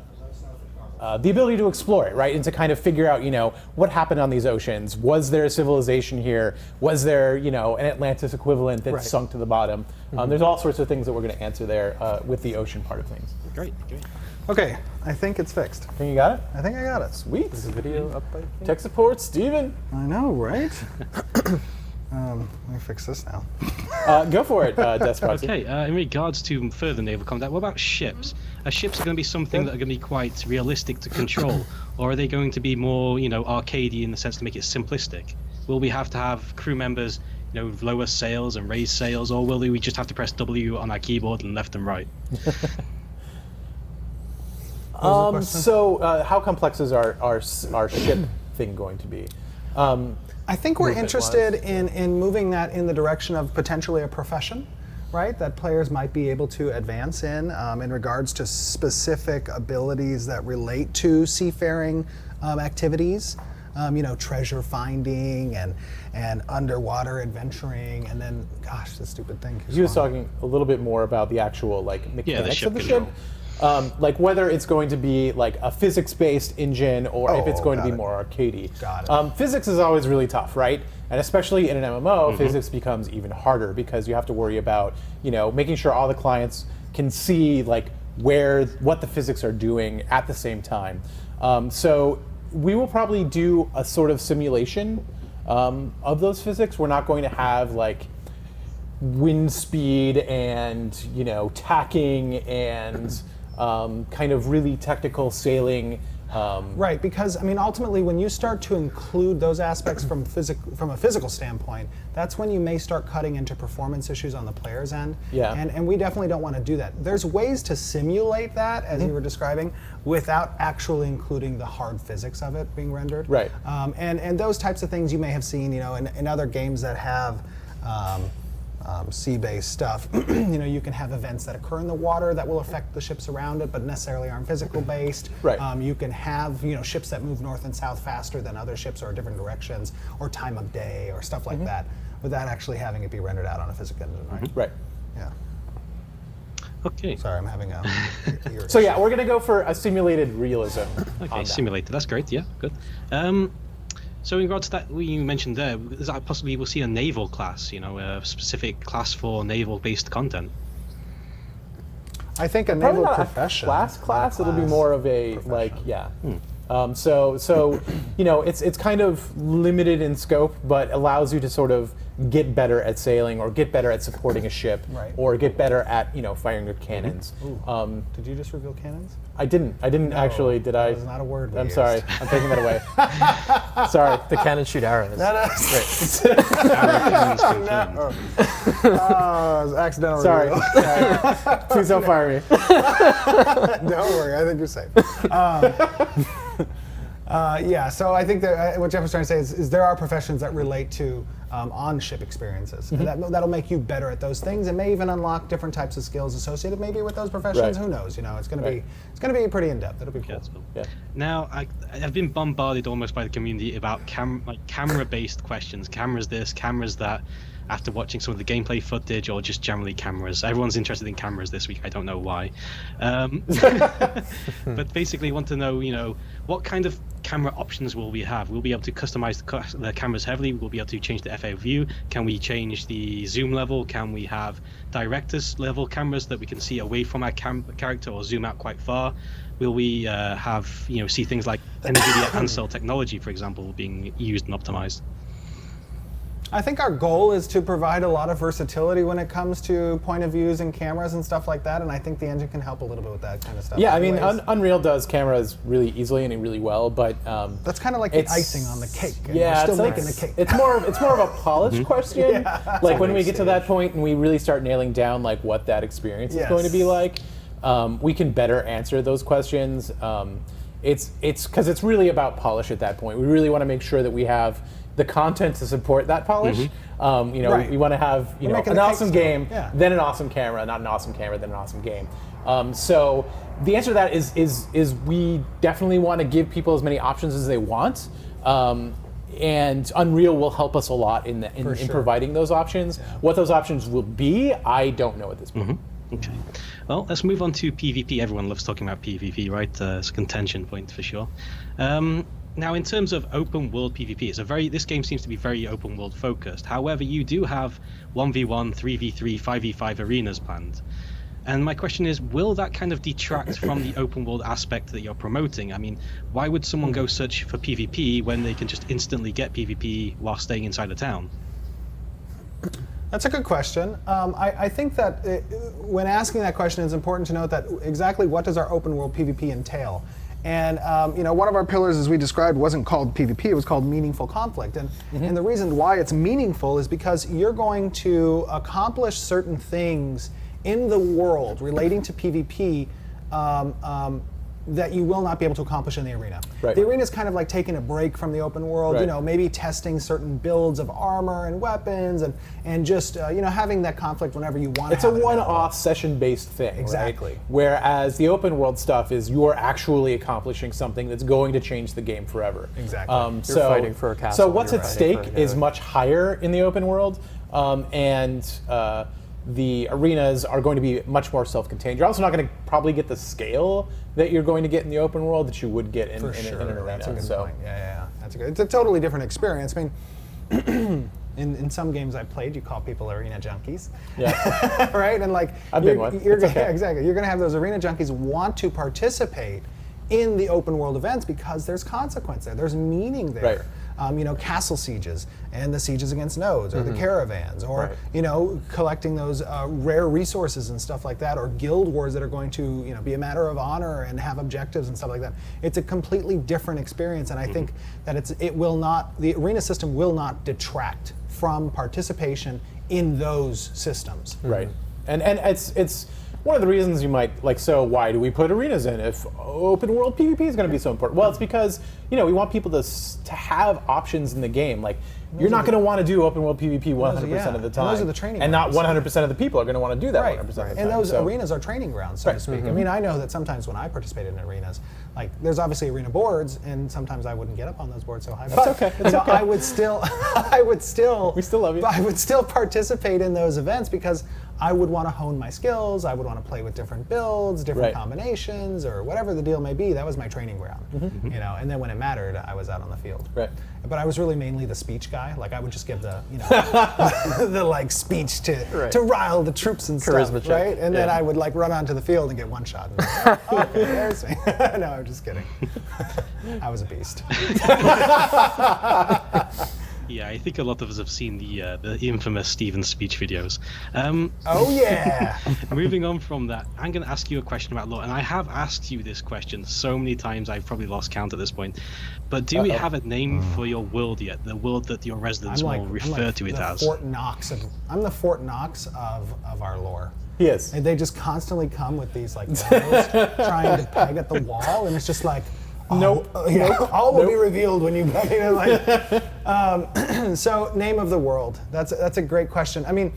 ability to explore it, right, and to kind of figure out, you know, what happened on these oceans. Was there a civilization here? Was there, you know, an Atlantis equivalent that sunk to the bottom? There's all sorts of things that we're going to answer there with the ocean part of things. Great. Okay, I think it's fixed. Think you got it? I think I got it. Sweet. Is the video up by Tech support, Steven. I know, right? Let me fix this now. Go for it, Deathsproxy. Okay. In regards to further naval combat, what about ships? Are ships going to be something that are going to be quite realistic to control, or are they going to be more, you know, arcadey in the sense to make it simplistic? Will we have to have crew members, you know, lower sails and raise sails, or will we just have to press W on our keyboard and left and right? So how complex is our ship thing going to be? I think we're Movement-wise. interested in moving that in the direction of potentially a profession, right? That players might be able to advance in regards to specific abilities that relate to seafaring activities. You know, treasure finding and underwater adventuring, and then, gosh, the stupid thing. He was talking a little bit more about the actual like mechanics ship of the control. ship. Like whether it's going to be like a physics-based engine or if it's going to be got it. more arcadey. Got it. Physics is always really tough, right? And especially in an MMO, physics becomes even harder because you have to worry about, you know, making sure all the clients can see like what the physics are doing at the same time. So we will probably do a sort of simulation of those physics. We're not going to have like wind speed and, you know, tacking and kind of really technical sailing. Right, because I mean, ultimately, when you start to include those aspects from a physical standpoint, that's when you may start cutting into performance issues on the player's end. Yeah. And we definitely don't want to do that. There's ways to simulate that, as you were describing, without actually including the hard physics of it being rendered. Right. And those types of things you may have seen, you know, in other games that have. Sea-based stuff. You know, you can have events that occur in the water that will affect the ships around it, but necessarily aren't physical-based. Right. You can have, you know, ships that move north and south faster than other ships or different directions, or time of day, or stuff like that, without actually having it be rendered out on a physics engine. Right. Right. Yeah. Okay. Sorry, I'm having a. So yeah, we're gonna go for a simulated realism. Okay, simulator. That's great. Yeah, good. So in regards to that, what you mentioned there, is that possibly we'll see a naval class, you know, a specific class for naval-based content? I think a Probably naval not profession. a class. It'll be class, more of a profession. like So you know, it's kind of limited in scope, but allows you to sort of get better at sailing or get better at supporting a ship Right. or get better at firing your cannons. Did you just reveal cannons? I didn't actually. Did I? That was not a word we I'm used. sorry. I'm taking that away. Sorry. The cannons shoot arrows. Oh, it was accidental. Sorry. reveal. Sorry. Please don't fire me. Don't worry, I think you're safe. Yeah, so I think that what Jeff was trying to say is there are professions that relate to on-ship experiences. That'll make you better at those things, and may even unlock different types of skills associated maybe with those professions. Right. Who knows? It's going to be pretty in depth. It'll be cool. That's cool. Yeah. Now, I've been bombarded almost by the community about camera-based questions. Cameras this, cameras that. After watching some of the gameplay footage, or just generally cameras. Everyone's interested in cameras this week. I don't know why. But basically, want to know, what kind of camera options will we have? We'll be able to customize the cameras heavily. We'll be able to change the FA view. Can we change the zoom level? Can we have director's level cameras that we can see away from our character or zoom out quite far? Will we have, see things like NVIDIA Ansel technology, for example, being used and optimized? I think our goal is to provide a lot of versatility when it comes to point of views and cameras and stuff like that, and I think the engine can help a little bit with that kind of stuff. Yeah, I mean, Anyways, Unreal does cameras really easily and really well, but that's kind of like the icing on the cake. And Yeah, we're still it's making the cake. It's more of a polish question. Yeah. Like when we get to that point and we really start nailing down like what that experience is going to be like, we can better answer those questions. It's because it's really about polish at that point. We really want to make sure that we have the content to support that polish. Right. We want to have making an the awesome cake game, still. Yeah. then an awesome camera, not an awesome camera, then an awesome game. So the answer to that is we definitely want to give people as many options as they want. And Unreal will help us a lot in providing those options. Yeah. What those options will be, I don't know at this point. Okay. Well, let's move on to PvP. Everyone loves talking about PvP, right? It's a contention point for sure. Now, in terms of open world PvP, this game seems to be very open world focused. However, you do have 1v1, 3v3, 5v5 arenas planned. And my question is, will that kind of detract from the open world aspect that you're promoting? I mean, why would someone go search for PvP when they can just instantly get PvP while staying inside a town? That's a good question. I think that when asking that question, it's important to note that exactly what does our open world PvP entail. And one of our pillars, as we described, wasn't called PvP, it was called meaningful conflict. And the reason why it's meaningful is because you're going to accomplish certain things in the world relating to PvP that you will not be able to accomplish in the arena. Right. The arena is kind of like taking a break from the open world, right. Maybe testing certain builds of armor and weapons and just, having that conflict whenever you want to. It's a one-off session-based thing, exactly. Right? Whereas the open world stuff is you're actually accomplishing something that's going to change the game forever. Exactly. You're fighting for a castle. So what's at stake is much higher in the open world, and the arenas are going to be much more self-contained. You're also not going to probably get the scale that you're going to get in the open world that you would get in an arena. That's a good point. Yeah. It's a totally different experience. I mean, in some games I've played, you call people arena junkies. Yeah. Right? And like, I've been one. Exactly. You're going to have those arena junkies want to participate in the open world events because there's consequence there. There's meaning there. Right. Castle sieges and the sieges against nodes, or the caravans, or collecting those rare resources and stuff like that, or guild wars that are going to be a matter of honor and have objectives and stuff like that. It's a completely different experience, and I think that the arena system will not detract from participation in those systems. Right, and it's one of the reasons you might so why do we put arenas in if open world PvP is going to be so important? Well, it's because we want people to have options in the game. Like, you're not going to want to do open world PvP 100% of the time. And those are the training and not grounds. 100% of the people are going to want to do that 100% of the time. And those arenas are training grounds, so to speak. I mean, I know that sometimes when I participated in arenas, like, there's obviously arena boards, and sometimes I wouldn't get up on those boards so high. That's okay. It's okay. I would still, we still love you. I would still participate in those events because I would want to hone my skills. I would want to play with different builds, different combinations, or whatever the deal may be. That was my training ground, And then when it mattered, I was out on the field. Right. But I was really mainly the speech guy. Like, I would just give the the speech to rile the troops and Charisma stuff, check. right? And then I would run onto the field and get one shot. And okay, there's me. No, I'm just kidding. I was a beast. Yeah, I think a lot of us have seen the infamous Stephen speech videos. Oh yeah. Moving on from that, I'm going to ask you a question about lore, and I have asked you this question so many times I've probably lost count at this point. But do we have a name for your world yet? The world that your residents will refer to it as? I'm the Fort Knox of our lore. Yes. And they just constantly come with these like arrows trying to peg at the wall, and it's just like, all will be revealed when you so name of the world. That's a great question. I mean,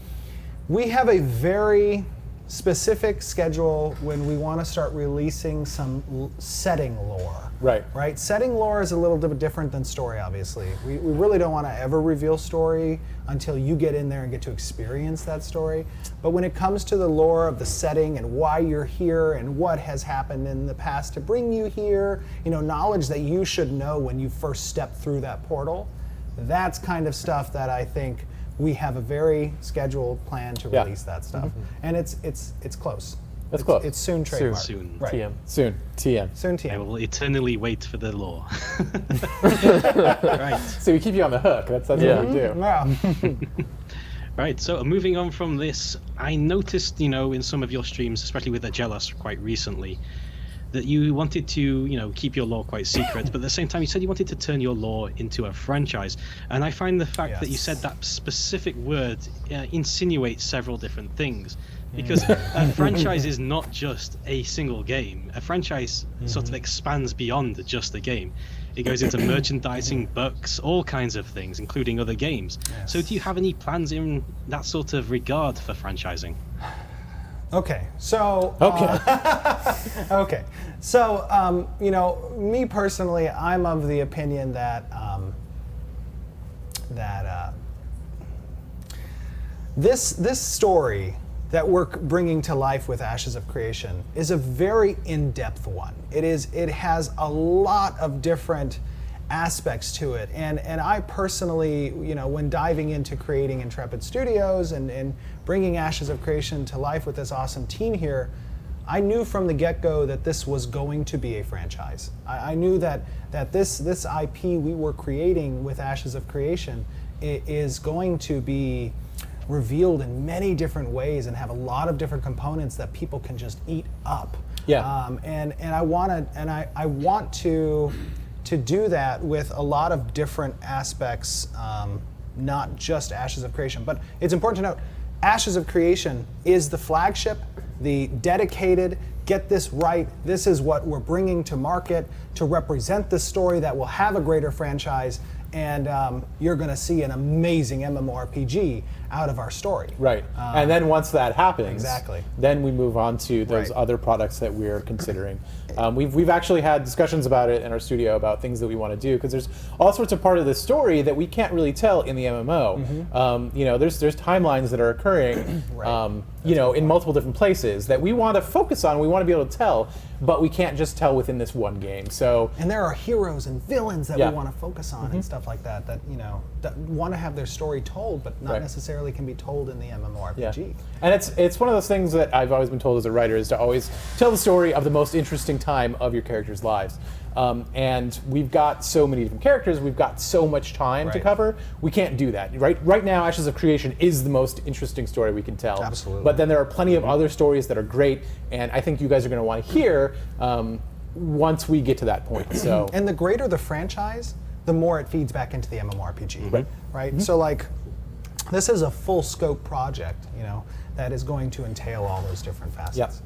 we have a very specific schedule when we want to start releasing some setting lore. Right. Setting lore is a little bit different than story, obviously. We really don't want to ever reveal story until you get in there and get to experience that story. But when it comes to the lore of the setting and why you're here and what has happened in the past to bring you here, knowledge that you should know when you first step through that portal, that's kind of stuff that I think we have a very scheduled plan to release that stuff. And it's close. It's close. It's soon trademark. Soon. Right. TM. Soon. TM. Soon TM. I will eternally wait for the lore. Right. So we keep you on the hook. That's what we do. Yeah. Right, so moving on from this, I noticed, in some of your streams, especially with Agelus quite recently, that you wanted to, keep your lore quite secret, but at the same time you said you wanted to turn your lore into a franchise. And I find the fact that you said that specific word insinuates several different things. Because a franchise is not just a single game. A franchise sort of expands beyond just a game. It goes into merchandising, books, all kinds of things, including other games. Yes. So do you have any plans in that sort of regard for franchising? Okay, so me personally, I'm of the opinion that this story that we're bringing to life with Ashes of Creation is a very in-depth one. It has a lot of different aspects to it, and I personally, when diving into creating Intrepid Studios and bringing Ashes of Creation to life with this awesome team here, I knew from the get-go that this was going to be a franchise. I knew that this IP we were creating with Ashes of Creation is going to be revealed in many different ways and have a lot of different components that people can just eat up. Yeah. And I want to do that with a lot of different aspects, not just Ashes of Creation. But it's important to note, Ashes of Creation is the flagship, the dedicated, get this right, this is what we're bringing to market to represent the story that will have a greater franchise, and you're going to see an amazing MMORPG out of our story. Right. And then once that happens, exactly, then we move on to those other products that we're considering. We've actually had discussions about it in our studio about things that we want to do, because there's all sorts of part of the story that we can't really tell in the MMO. There's timelines that are occurring, in multiple different places that we want to focus on. We want to be able to tell, but we can't just tell within this one game. And there are heroes and villains that we want to focus on and stuff like that. That want to have their story told, but not necessarily can be told in the MMORPG. Yeah. And it's one of those things that I've always been told as a writer, is to always tell the story of the most interesting time of your characters' lives. And we've got so many different characters, we've got so much time to cover, we can't do that. Right now, Ashes of Creation is the most interesting story we can tell. Absolutely. But then there are plenty of other stories that are great, and I think you guys are going to want to hear once we get to that point. So. And the greater the franchise, the more it feeds back into the MMORPG. Right? So this is a full scope project, that is going to entail all those different facets.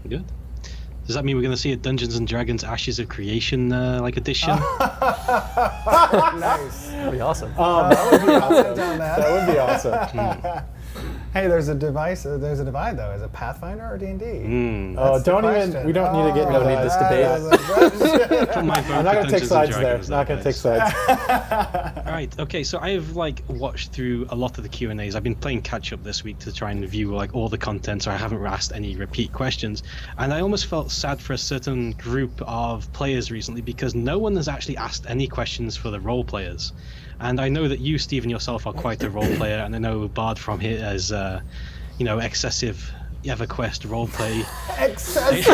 Good. Does that mean we're going to see a Dungeons and Dragons Ashes of Creation edition? Nice. That'd be awesome. That would be awesome. That would be awesome. Hey, there's a divide though. Is it Pathfinder or D&D? Oh, don't even. We don't need to get into this debate. I'm not going to take sides there. Not going to take sides. Right. Okay. So I have watched through a lot of the Q&As. I've been playing catch up this week to try and review all the content, so I haven't asked any repeat questions. And I almost felt sad for a certain group of players recently, because no one has actually asked any questions for the role players. And I know that you, Stephen, yourself are quite a role player, and I know Bard from here has, excessive EverQuest roleplay. Excessive.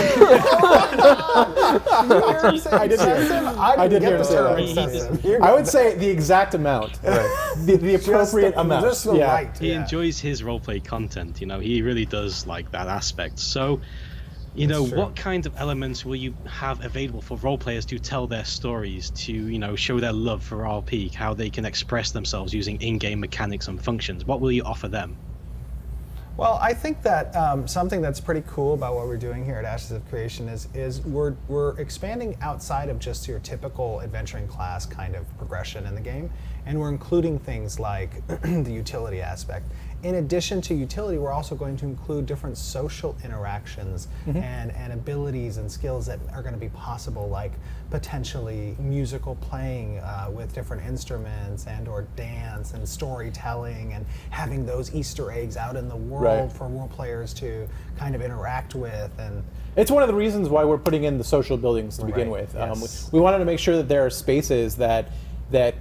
I didn't hear him say that. Excessive. I would say the exact amount, the appropriate amount. Just the right. He enjoys his roleplay content. He really does like that aspect. So, what kind of elements will you have available for role players to tell their stories, to show their love for RP, how they can express themselves using in-game mechanics and functions? What will you offer them? Well, I think that something that's pretty cool about what we're doing here at Ashes of Creation is we're expanding outside of just your typical adventuring class kind of progression in the game, and we're including things like the utility aspect. In addition to utility, we're also going to include different social interactions and abilities and skills that are going to be possible, like potentially musical playing with different instruments or dance and storytelling, and having those Easter eggs out in the world for role players to kind of interact with. And it's one of the reasons why we're putting in the social buildings to begin with. We wanted to make sure that there are spaces that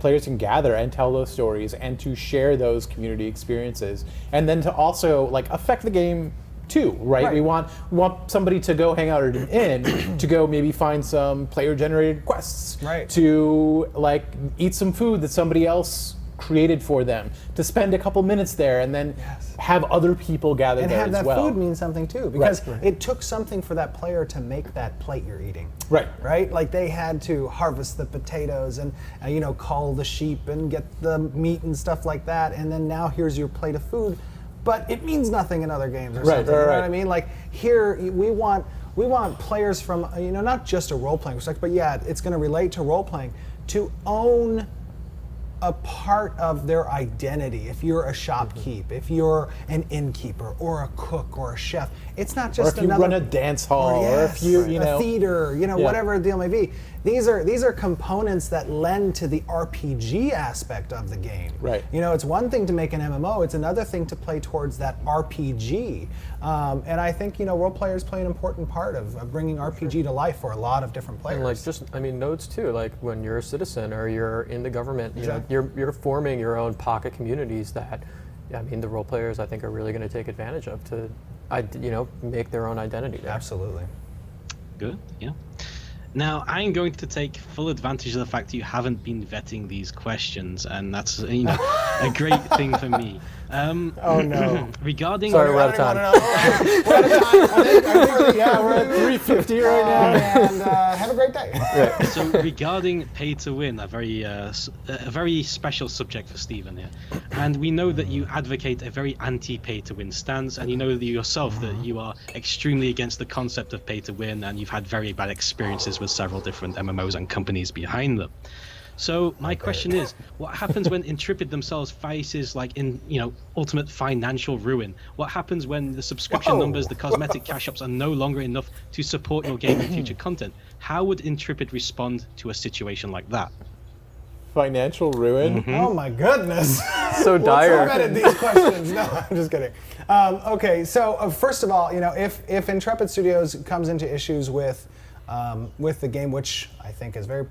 players can gather and tell those stories and to share those community experiences, and then to also affect the game too, right? We want somebody to go hang out at an inn, to go maybe find some player-generated quests, to eat some food that somebody else created for them, to spend a couple minutes there, and then have other people gather there as well. And have that food mean something too, because it took something for that player to make that plate you're eating. Right? Like they had to harvest the potatoes and cull the sheep and get the meat and stuff like that, and then now here's your plate of food, but it means nothing in other games or something. You know what I mean? Like here we want players from not just a role-playing perspective, but it's going to relate to role-playing, to own a part of their identity. If you're a shopkeep, if you're an innkeeper or a cook or a chef, it's not just or if you run a dance hall, or if you a theater, whatever the deal may be. These are components that lend to the RPG aspect of the game. It's one thing to make an MMO; it's another thing to play towards that RPG. And I think role players play an important part of bringing RPG to life for a lot of different players. And nodes too. Like when you're a citizen or you're in the government, you're forming your own pocket communities that, the role players I think are really going to take advantage of to, make their own identity there. Absolutely. Good. Yeah. Now, I'm going to take full advantage of the fact that you haven't been vetting these questions, and that's a great thing for me. Oh no! Regarding we're out of time. We're out of time. We're at 3:50 right now. And have a great day. So regarding pay to win, a very special subject for Stephen here, and we know that you advocate a very anti-pay to win stance, and you know that yourself that you are extremely against the concept of pay to win, and you've had very bad experiences with several different MMOs and companies behind them. So my question is, what happens when Intrepid themselves faces ultimate financial ruin? What happens when the subscription numbers, the cosmetic cash ups are no longer enough to support your game and future content? How would Intrepid respond to a situation like that? Financial ruin? Oh my goodness. So dire. Let's edit these questions. No, I'm just kidding. Okay, so first of all, if Intrepid Studios comes into issues with the game, which I think is very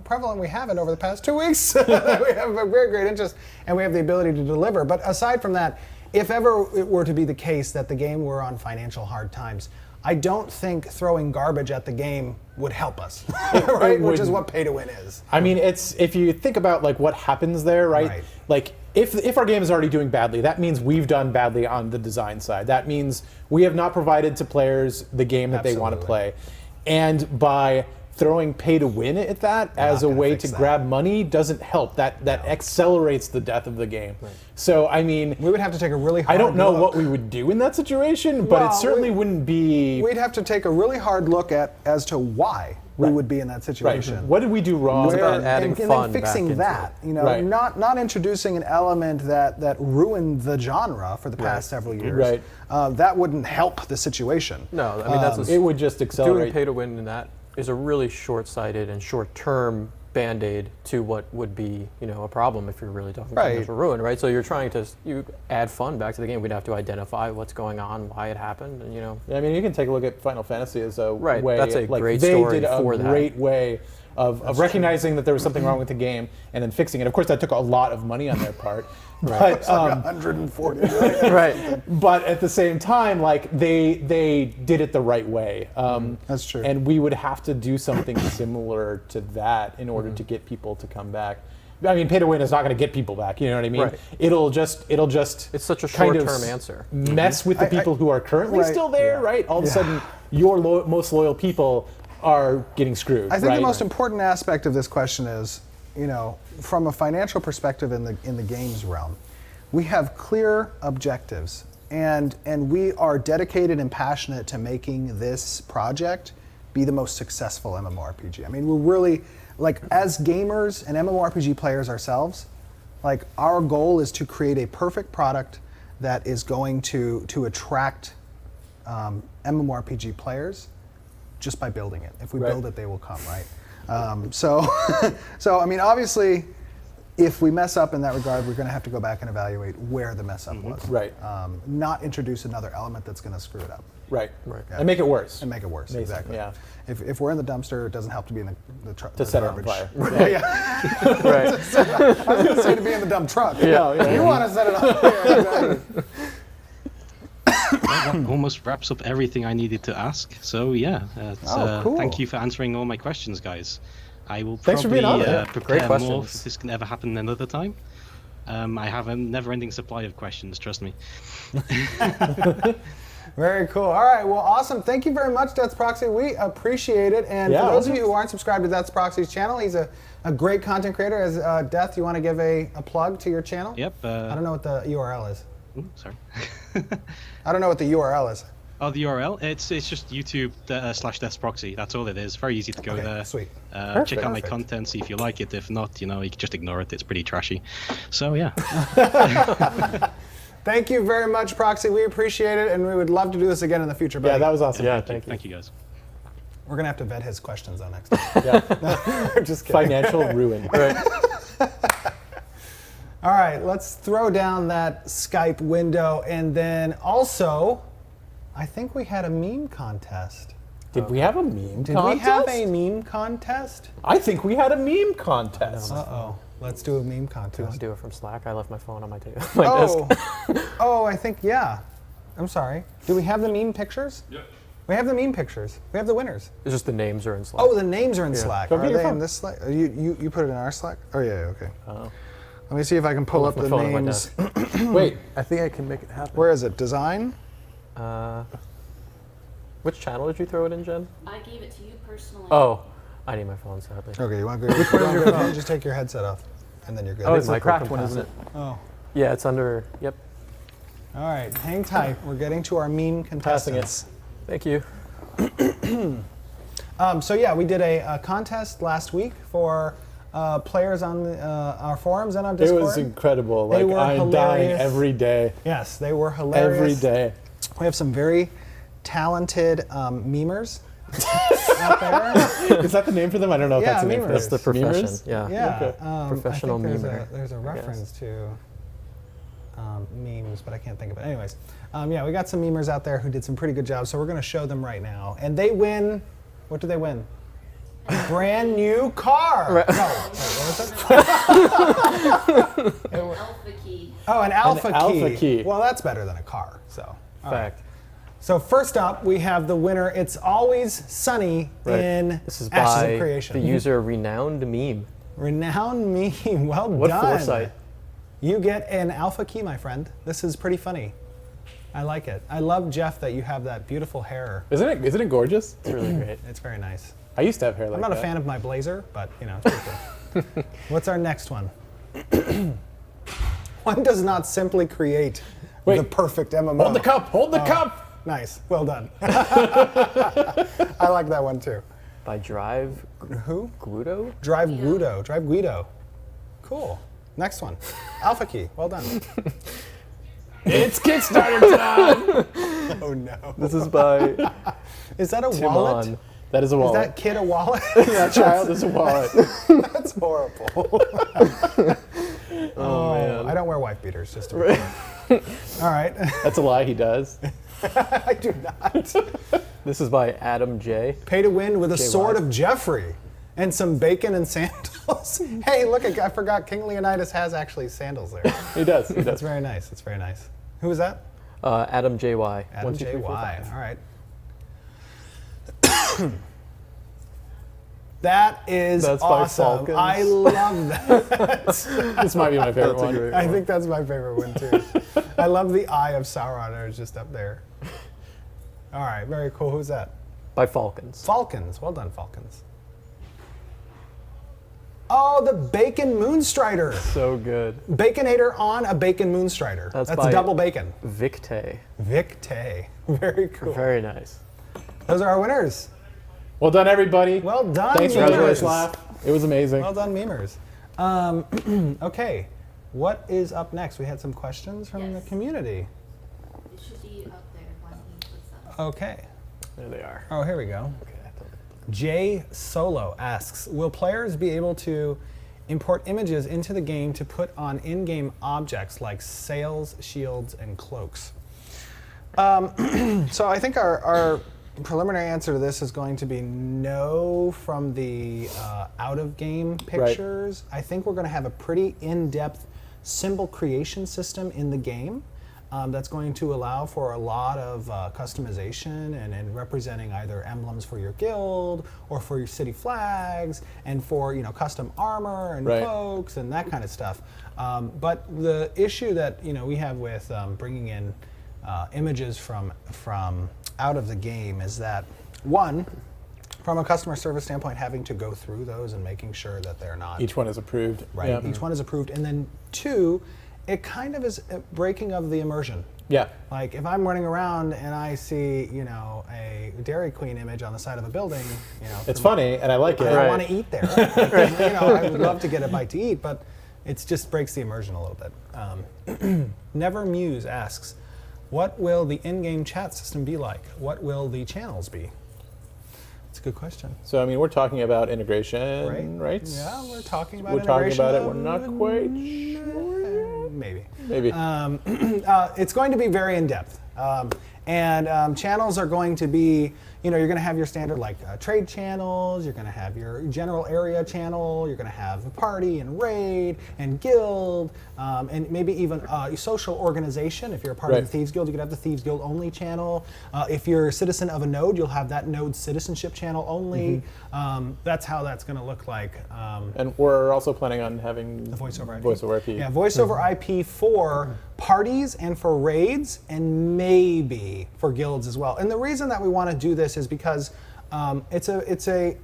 prevalent. We have it over the past 2 weeks. We have a very great interest, and we have the ability to deliver. But aside from that, if ever it were to be the case that the game were on financial hard times, I don't think throwing garbage at the game would help us, right? Which is what pay to win is. I mean, if you think about what happens there, right? Like if our game is already doing badly, that means we've done badly on the design side. That means we have not provided to players the game that they want to play. And by throwing pay to win at that as a way to grab money doesn't help. That accelerates the death of the game. So I mean, we would have to take a really hard I don't know look. what we would do in that situation, but it certainly wouldn't be. We'd have to take a really hard look as to why we would be in that situation. What did we do wrong? It's about adding and fun then fixing back into that. Not introducing an element that ruined the genre for the past several years. That wouldn't help the situation. No, I mean it would just accelerate. Doing pay to win in that is a really short-sighted and short-term band-aid to what would be, a problem if you're really talking financial ruin, right? So you're trying to add fun back to the game. We'd have to identify what's going on, why it happened, and I mean, you can take a look at Final Fantasy as a way. That's a great story for that. They did a great way of recognizing that there was something wrong with the game and then fixing it. Of course, that took a lot of money on their part. Right. It's like 140. Right. But at the same time, like they did it the right way. That's true. And we would have to do something similar to that in order to get people to come back. I mean, pay to win is not going to get people back. You know what I mean? Right. It'll just. It's such a kind of short-term answer. Mess with the people who are currently Right. still there, right? All of a sudden, your most loyal people are getting screwed. I think right? the most important aspect of this question is, from a financial perspective in the games realm, we have clear objectives, and we are dedicated and passionate to making this project be the most successful MMORPG. I mean, we're really, like, as gamers and MMORPG players ourselves, like, our goal is to create a perfect product that is going to attract MMORPG players just by building it. If we build it, they will come, right? So I mean, obviously, if we mess up in that regard, we're going to have to go back and evaluate where the mess up was. Right. Not introduce another element that's going to screw it up. Right. Yeah. And make it worse. And make it worse, exactly. Yeah. If we're in the dumpster, it doesn't help to be in the truck. To set it on fire. Yeah. Right. I was going to say to be in the dump truck. Yeah. You want to set it on fire. Exactly. That almost wraps up everything I needed to ask. So yeah, cool. thank you for answering all my questions, guys. I will Thanks for probably being on there. prepare Great more questions. if this can ever happen another time. I have a never-ending supply of questions, trust me. Very cool. All right. Well, awesome. Thank you very much, Deathsproxy. We appreciate it. And for those of you who aren't subscribed to Deathsproxy's channel, he's a great content creator. As Death, you want to give a plug to your channel? Yep. I don't know what the URL is. Ooh, sorry. I don't know what the URL is. Oh, the URL? It's just YouTube /Deathsproxy. That's all it is. Very easy to go there. Sweet. Check out my content, see if you like it. If not, you can just ignore it. It's pretty trashy. So yeah. Thank you very much, Proxy. We appreciate it, and we would love to do this again in the future. Buddy. Yeah, that was awesome. Yeah, Thank you guys. We're gonna have to vet his questions though next time. Yeah. Just kidding. Financial ruin. Right. All right, let's throw down that Skype window, and then also, I think we had a meme contest. Did we have a meme Did contest? we have a meme contest? I think we had a meme contest. Uh-oh. Let's do a meme Do you want contest. to do it from Slack? I left my phone on my desk. Oh, I think, yeah. I'm sorry. Do we have the meme pictures? Yep. We have the meme pictures. We have the winners. It's just the names are in Slack. Oh, the names are in Slack. Go Are get your they in phone. this Slack? You put it in our Slack? Oh, yeah, okay. Oh. Let me see if I can pull up my the phone on my names. Wait, I think I can make it happen. Where is it? Design? Which channel did you throw it in, Jen? I gave it to you personally. Oh, I need my phone, sadly. Okay, you want to go? Which one is your phone? Just take your headset off, and then you're good. Oh, It's the micro cracked one, isn't it? Oh. Yeah, it's under. Yep. All right, hang tight. We're getting to our meme Passing it. contestants. Thank you. So yeah, we did a contest last week for players on our forums and on it Discord. was incredible. They Like, were I'm dying hilarious. every day. Yes, they were hilarious. Every day. We have some very talented memers out there. Is that the name for them? I don't know if Yeah, that's the name for them. memers. That's the profession. Memers? Yeah. Yeah, Okay. Professional I think memer. there's a reference to memes, but I can't think of it. Anyways, yeah, we got some memers out there who did some pretty good jobs, so we're going to show them right now. And they win. What do they win? A brand new car. Right. No, wait, what was it? Alpha key. Oh, an alpha key. alpha key. Well, that's better than a car. So. all right. Fact. So first up, we have the winner. It's always sunny Right. in This is Ashes by of Creation. the user Renowned Meme. Renowned meme. Well What done. foresight. You get an alpha key, my friend. This is pretty funny. I like it. I love, Jeff, that you have that beautiful hair. Isn't it gorgeous? It's really great. It's very nice. I used to have hair like I'm that. not a fan of my blazer, but it's pretty cool. What's our next one? One does not simply create the perfect MMO. Hold the cup! Hold the cup! Nice. Well done. I like that one too. By Drive Who? Gluto? Drive Guido. Drive Guido. Cool. Next one. Alpha key. Well done. It's Kickstarter time! Oh no. This is by Is that a wallet? Timon. That is a Is wallet. that kid a wallet? That child is a wallet. That's horrible. Oh, man. I don't wear wife beaters, just to be clear. All right. That's a lie, he does. I do not. This is by Adam J. Pay to win with a JY. sword of Jeffrey. And some bacon and sandals. Hey, look, I forgot King Leonidas has actually sandals there. He does. He That's does. very nice. That's very nice. Who was that? Adam JY. Adam 1, 2, 3, 4, JY. 5. All right. That is That's by awesome. Falcons. I love that. This might be my favorite That's a one. great I one. think that's my favorite one too. I love the eye of Sauron. It's just up there. All right, very cool. Who's that? By Falcons. Falcons. Well done, Falcons. Oh, the Bacon Moonstrider. So good. Baconator on a Bacon Moonstrider. That's That's by- double bacon. Victe. Victe. Very cool. Very nice. Those are our winners. Well done, everybody. Well done, Thanks for memers. having us laugh. It was amazing. Well done, memers. Okay, what is up next? We had some questions from the Yes. community. It should be up there when he puts up. Okay. There they are. Oh, here we go. Okay. Jay Solo asks, will players be able to import images into the game to put on in-game objects like sails, shields, and cloaks? So I think our preliminary answer to this is going to be no from the out-of-game pictures. I think we're going to have a pretty in-depth symbol creation system in the game. That's going to allow for a lot of customization and representing either emblems for your guild or for your city flags and for custom armor and Right. cloaks and that kind of stuff. But the issue that we have with bringing in images from out of the game is that one, from a customer service standpoint, having to go through those and making sure that they're not Each one is approved. right. Yeah. Each one is approved, and then two, it kind of is a breaking of the immersion. Yeah. Like if I'm running around and I see, a Dairy Queen image on the side of a building, It's funny, and I like it. I Right. want to eat there. I would love to get a bite to eat, but it just breaks the immersion a little bit. Never Muse asks, what will the in-game chat system be like? What will the channels be? It's a good question. So, I mean, we're talking about integration, right? Yeah, we're talking about We're talking integration about it. of- We're not quite sure. Maybe. Maybe. It's going to be very in-depth. And channels are going to be, you're going to have your standard trade channels, you're going to have your general area channel, you're going to have a party and raid and guild, and maybe even social organization. If you're a part of Right. the Thieves Guild, you could have the Thieves Guild only channel. If you're a citizen of a node, you'll have that node citizenship channel only. That's how that's going to look like. And we're also planning on having The voice over IP. Voice over IP. Yeah, voice over IP for parties and for raids and maybe for guilds as well. And the reason that we want to do this is because it's a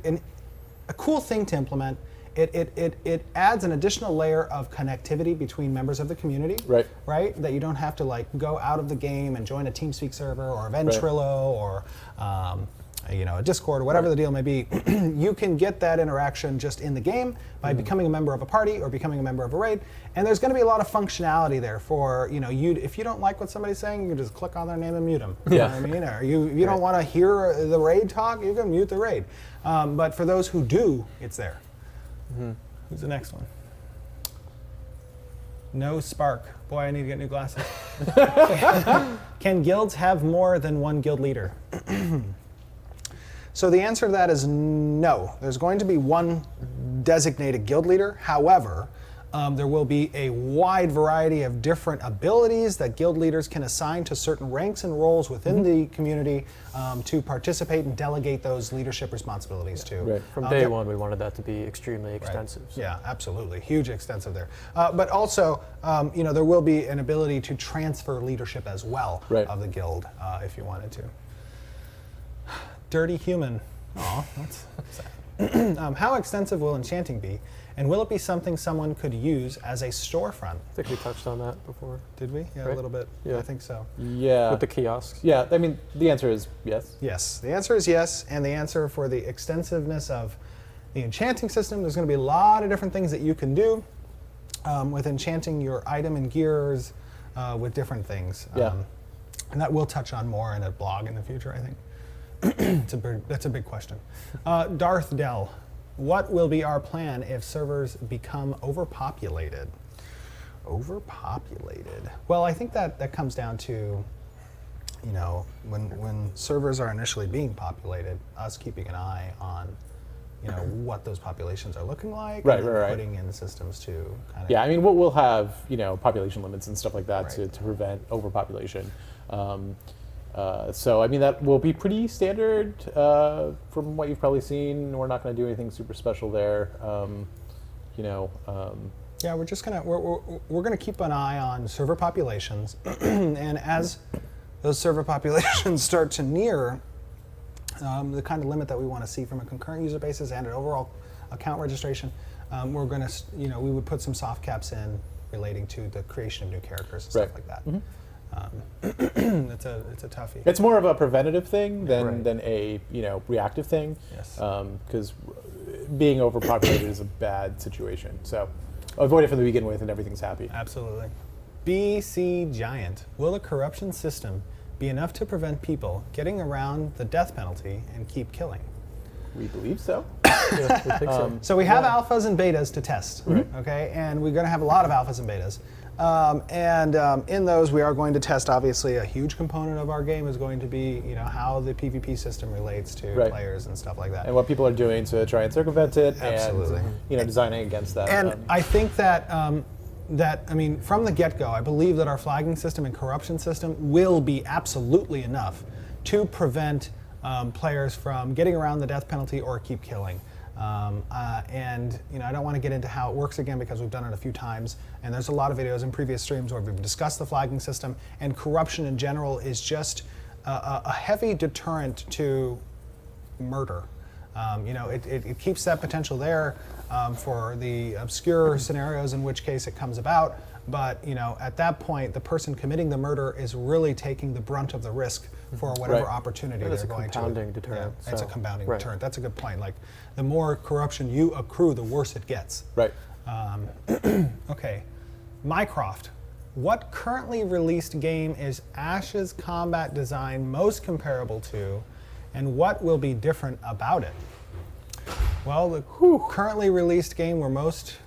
cool thing to implement. It adds an additional layer of connectivity between members of the community. Right. Right? That you don't have to go out of the game and join a TeamSpeak server or a Ventrilo or a Discord or whatever the deal may be. You can get that interaction just in the game by becoming a member of a party or becoming a member of a raid. And there's going to be a lot of functionality there for, if you don't like what somebody's saying, you can just click on their name and mute them. You know what I mean? Or you don't want to hear the raid talk, you can mute the raid. But for those who do, it's there. Who's the next one? No Spark. Boy, I need to get new glasses. Can guilds have more than one guild leader? So the answer to that is no. There's going to be one designated guild leader. However, there will be a wide variety of different abilities that guild leaders can assign to certain ranks and roles within the community to participate and delegate those leadership responsibilities to. Right. From day one, we wanted that to be extremely extensive. So. Yeah, absolutely. Huge extensive there. But also, there will be an ability to transfer leadership as well of the guild if you wanted to. Dirty Human. Aw, that's sad. How extensive will enchanting be? And will it be something someone could use as a storefront? I think we touched on that before. Did we? Yeah, a Right. little bit. Yeah. I think so. Yeah. With the kiosks. Yeah, I mean, the answer is yes. Yes. The answer is yes. And the answer for the extensiveness of the enchanting system, there's going to be a lot of different things that you can do with enchanting your item and gears with different things. Yeah. And that we'll touch on more in a blog in the future, I think. That's a big question. Darth Dell, what will be our plan if servers become overpopulated? Overpopulated. Well, I think that comes down to, when servers are initially being populated, us keeping an eye on what those populations are looking like, Right, and then right. putting in systems to kind of Yeah, I mean, we'll have population limits and stuff like that Right. to prevent overpopulation. So I mean that will be pretty standard from what you've probably seen. We're not going to do anything super special there. Yeah, we're gonna keep an eye on server populations, and as those server populations start to near the kind of limit that we want to see from a concurrent user basis and an overall account registration, we're gonna we would put some soft caps in relating to the creation of new characters and stuff Right. like that. It's a toughie. It's more of a preventative thing than Right. than a reactive thing. Yes. Because being overpopulated is a bad situation. So avoid it from the begin with, and everything's happy. Absolutely. BC Giant. Will the corruption system be enough to prevent people getting around the death penalty and keep killing? We believe so. Yeah, we think so. So we have alphas and betas to test, okay? And we're going to have a lot of alphas and betas. In those, we are going to test, obviously, a huge component of our game is going to be, how the PvP system relates to Right. players and stuff like that. And what people are doing to try and circumvent it, Absolutely. and designing against that. And I think that, from the get-go, I believe that our flagging system and corruption system will be absolutely enough to prevent players from getting around the death penalty or keep killing. I don't want to get into how it works again because we've done it a few times, and there's a lot of videos in previous streams where we've discussed the flagging system, and corruption in general is just a heavy deterrent to murder. It keeps that potential there for the obscure scenarios in which case it comes about, but at that point the person committing the murder is really taking the brunt of the risk for whatever Right. opportunity And it's they're a going to. compounding deterrent, It's a so- compounding right. deterrent. That's a good point. Like the more corruption you accrue, the worse it gets. right. Okay, Mycroft. What currently released game is Ash's combat design most comparable to, and what will be different about it? Well, the currently released game we're most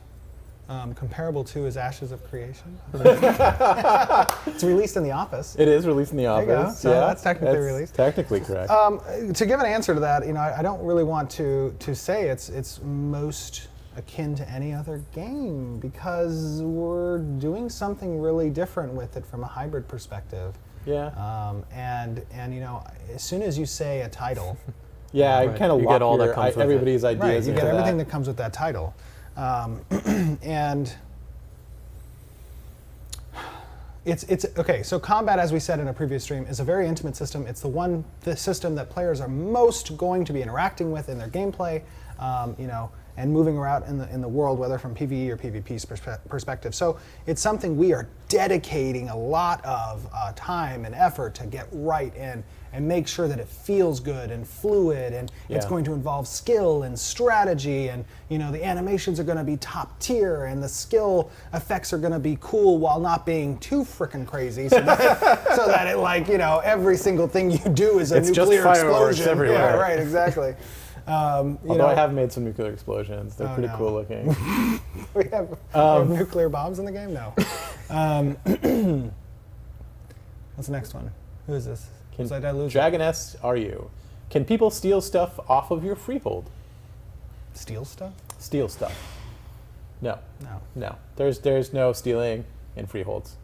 comparable to is Ashes of Creation. It's released in the office. It is released in the you go. office. So that's technically released. Technically correct. To give an answer to that, I don't really want to say it's most akin to any other game because we're doing something really different with it from a hybrid perspective. yeah. As soon as you say a title, Yeah, I Right. kind of You lock get all that comes with it. everybody's ideas right, you into get everything that. that comes with that title. It's okay. So combat, as we said in a previous stream, is a very intimate system. It's the system that players are most going to be interacting with in their gameplay, and moving around in the world, whether from PvE or PvP's perspective. So it's something we are dedicating a lot of time and effort to get right and make sure that it feels good and fluid, and it's Yeah. going to involve skill and strategy, and the animations are going to be top tier, and the skill effects are going to be cool while not being too freaking crazy, so that it every single thing you do is a It's just nuclear fireworks explosion. everywhere. Yeah, right, exactly. Although I have made some nuclear explosions. They're pretty no. cool looking. we have nuclear bombs in the game? No. What's the next one? Who is this? Can Did I lose it? Dragoness, are you? Can people steal stuff off of your freehold? Steal stuff? Steal stuff. No. No. No. There's no stealing in freeholds.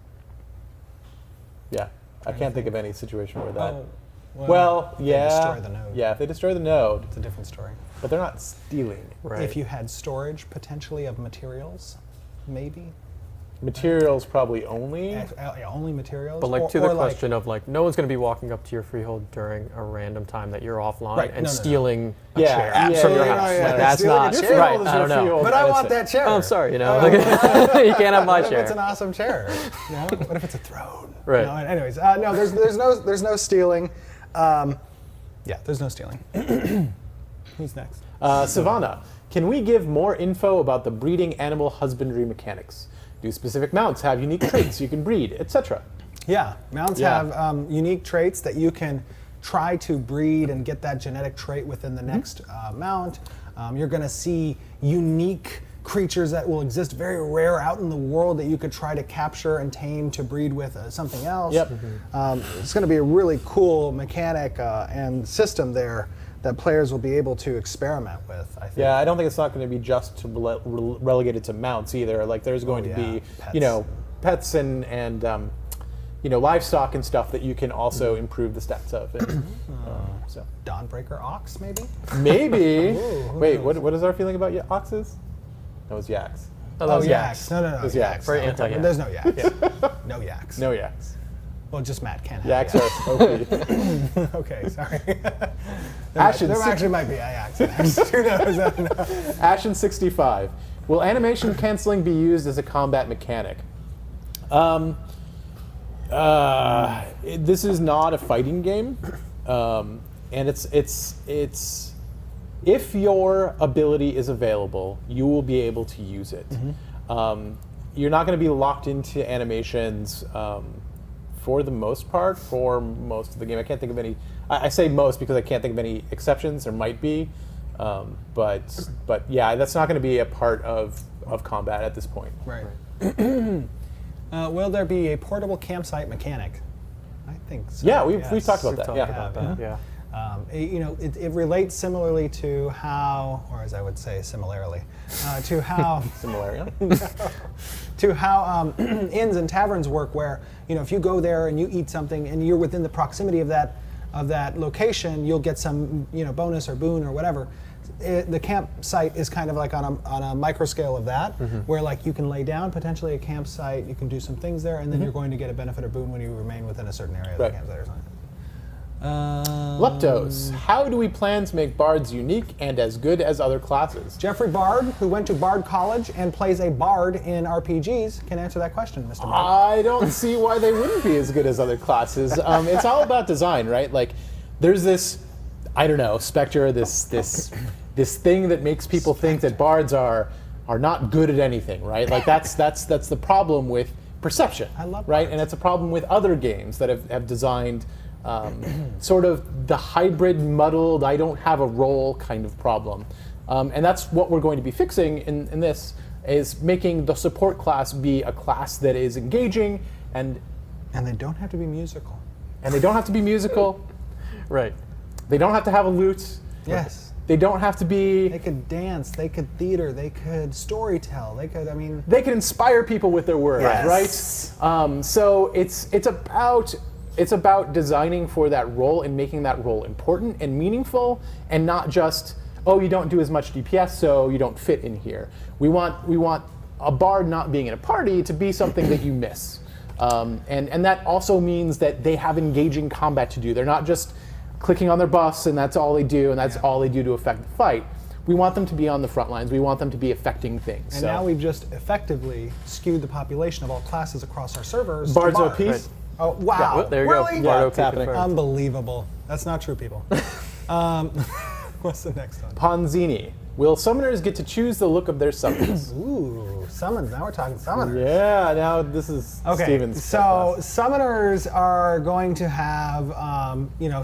Yeah. I can't think of any situation where that. Oh, Well, they yeah. destroy the node. Yeah, if they destroy the node, It's a different story. but they're not stealing. Right. If you had storage potentially of materials, maybe. Materials probably only. Only materials. But like or, to the or like- question of like, no one's going to be walking up to your freehold during a random time that you're offline Right. and No. stealing a Yeah, chair yeah, from your yeah, house. yeah. Like, that's Stealing a not chair. right. Freehold is I your don't know. freehold. But I That's want it. that chair. Oh, I'm sorry. You can't have my What if it's an chair. awesome chair? What if it's a throne? Right. No, anyways, no. There's no stealing. There's no stealing. Who's next? Savannah, can we give more info about the breeding animal husbandry mechanics? Do specific mounts have unique traits you can breed, etc.? Yeah, mounts Yeah. have unique traits that you can try to breed and get that genetic trait within the next mount. You're going to see unique creatures that will exist very rare out in the world that you could try to capture and tame to breed with something else. Yep. It's going to be a really cool mechanic and system there that players will be able to experiment with, I think. Yeah, I don't think it's not going to be just relegated to mounts either. Like there's going to be, pets. Pets and livestock and stuff that you can also improve the stats of. And, so Dawnbreaker Ox, maybe? maybe. Ooh, Wait, what is our feeling about oxes? That was yaks. Oh, that was yaks. No. Those yaks. Very anti-yak. There's no yaks. No yaks. No yaks. Well, just Matt can have Yaks are OP. Okay, sorry. there Ashen actually might be yaks. Who knows? I don't know. Ashen 65. Will animation canceling be used as a combat mechanic? This is not a fighting game, and it's if your ability is available, you will be able to use it. You're not going to be locked into animations for the most part for most of the game. I can't think of any. I say most because I can't think of any exceptions. There might be, but yeah, that's not going to be a part of combat at this point. Right. Will there be a portable campsite mechanic? I think so. Yeah, we've yes. talked about that. Talk Yeah. about that. Yeah. It relates similarly to how, or as I would say, similarly, to how Similar. to how inns and taverns work, where if you go there and you eat something and you're within the proximity of that location, you'll get some bonus or boon or whatever. The campsite is kind of like on a micro scale of that, where like you can lay down potentially a campsite, you can do some things there, and then you're going to get a benefit or boon when you remain within a certain area of the campsite or something. Leptos. How do we plan to make bards unique and as good as other classes? Jeffrey Bard, who went to Bard College and plays a bard in RPGs, can answer that question, Mr. Bard. I don't see why they wouldn't be as good as other classes. It's all about design, right? Like, there's this, I don't know, specter, this thing that makes people think that bards are not good at anything, right? Like that's the problem with perception. I love right, bards. and it's a problem with other games that have designed sort of the hybrid, muddled, I don't have a role kind of problem, and that's what we're going to be fixing in this, is making the support class be a class that is engaging and they don't have to be musical. they don't have to be musical. Right. They don't have to have a lute. Yes. They don't have to be. They could dance, they could theater, they could storytell, they could, They can inspire people with their words, Yes. right? So it's about designing for that role and making that role important and meaningful, and not just, oh, you don't do as much DPS, so you don't fit in here. We want a bard not being in a party to be something that you miss, and that also means that they have engaging combat to do. They're not just clicking on their buffs and that's all they do, and that's all they do to affect the fight. We want them to be on the front lines. We want them to be affecting things. And now we've just effectively skewed the population of all classes across our servers. Bards to OPs? Right. Oh, wow. Yeah, there you really? go. Bard it's OP happening. confirmed. Unbelievable. That's not true, people. What's the next one? Ponzini. Will summoners get to choose the look of their summons? Ooh, summons. Now we're talking summoners. Yeah, now this is Okay, Steven's so class. summoners are going to have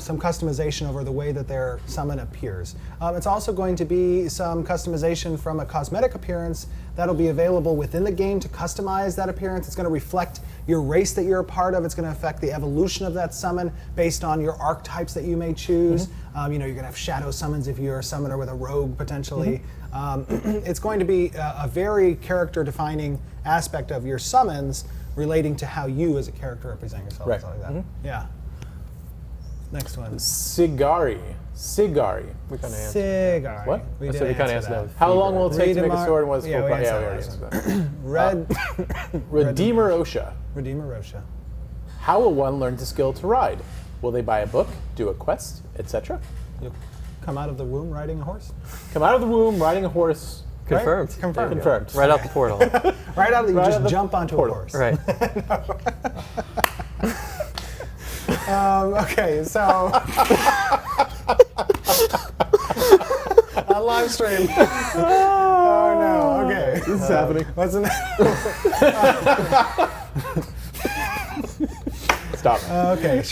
some customization over the way that their summon appears. It's also going to be some customization from a cosmetic appearance that'll be available within the game to customize that appearance. It's going to reflect your race that you're a part of. It's going to affect the evolution of that summon based on your archetypes that you may choose. You're going to have shadow summons if you're a summoner with a rogue potentially. It's going to be a very character-defining aspect of your summons relating to how you as a character represent yourself. Right. Something like that. Yeah. Next one. Sigari. We kind of answered. Cigar. What? We So did we kind of answer answered that. that. How long will it take to make a Reademar- sword and what is yeah, full we price? answered Yeah, we that already answered that. Red. Redeemer Osha. Redeemer Rosha. How will one learn to skill to ride? Will they buy a book, do a quest, etc.? You'll come out of the womb riding a horse? Come out of the womb riding a horse. Confirmed. Right? Confirmed. Confirmed. Right out the portal. Right out of you Right out just the jump onto portal. a horse. Right. Okay, so on live stream. Oh no. Okay. This is happening. What's the next? Stop. Okay.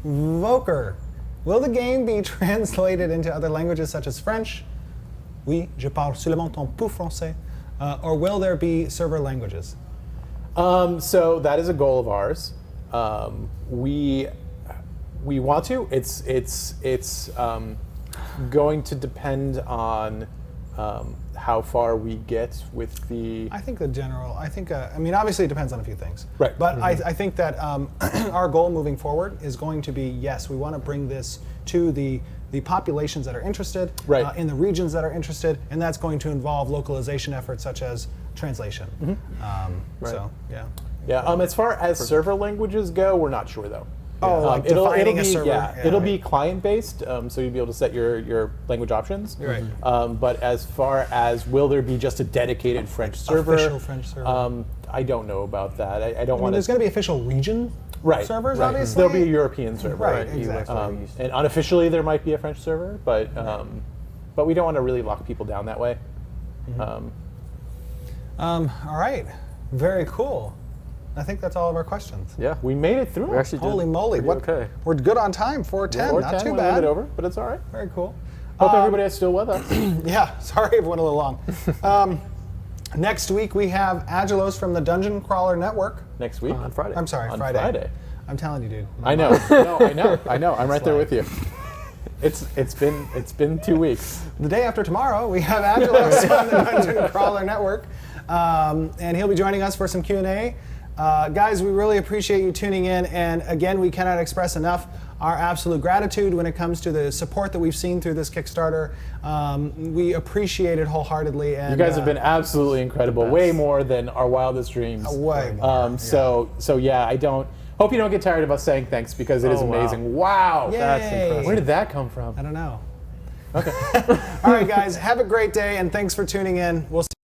Voker. Will the game be translated into other languages such as French? Oui, je parle seulement un peu français. Or will there be server languages? So that is a goal of ours. We want to. It's going to depend on how far we get with the. I think I mean, obviously it depends on a few things. Right. But I think that our goal moving forward is going to be, yes, we want to bring this to the populations that are interested, Right. In the regions that are interested, and that's going to involve localization efforts such as translation. So, yeah. Yeah. As far as server languages go, we're not sure though. Oh, like defining be, a server. Yeah, it'll be client-based, so you'll be able to set your language options. Right. But as far as will there be just a dedicated French server? Official French server. I don't know about that. I don't I mean, want there's going to be official region servers, right. obviously. There'll be a European server. Right, exactly. And unofficially, there might be a French server, but we don't want to really lock people down that way. All right. Very cool. I think that's all of our questions. Yeah. We made it through. We actually did Holy moly! pretty What? okay. We're good on time. 4:10. Not too We're a little bad. bit over, but it's all right. Very cool. Hope everybody is still with us. Yeah. Sorry, it went a little long. Next week we have Agilos from the Dungeon Crawler Network. Next week On Friday. I'm sorry, on Friday. Friday. I'm telling you, dude. I know. No, I know. I'm right there with you. It's been 2 weeks. The day after tomorrow, we have Agilos from the Dungeon Crawler Network, and he'll be joining us for some Q&A. Guys, we really appreciate you tuning in, and again, we cannot express enough our absolute gratitude when it comes to the support that we've seen through this Kickstarter. We appreciate it wholeheartedly. And You guys have been absolutely incredible, way more than our wildest dreams. way more. So yeah, hope you don't get tired of us saying thanks because it is Oh, wow. amazing. Wow, Yay. That's impressive. where did that come from? I don't know. Okay. All right, guys, have a great day, and thanks for tuning in. We'll see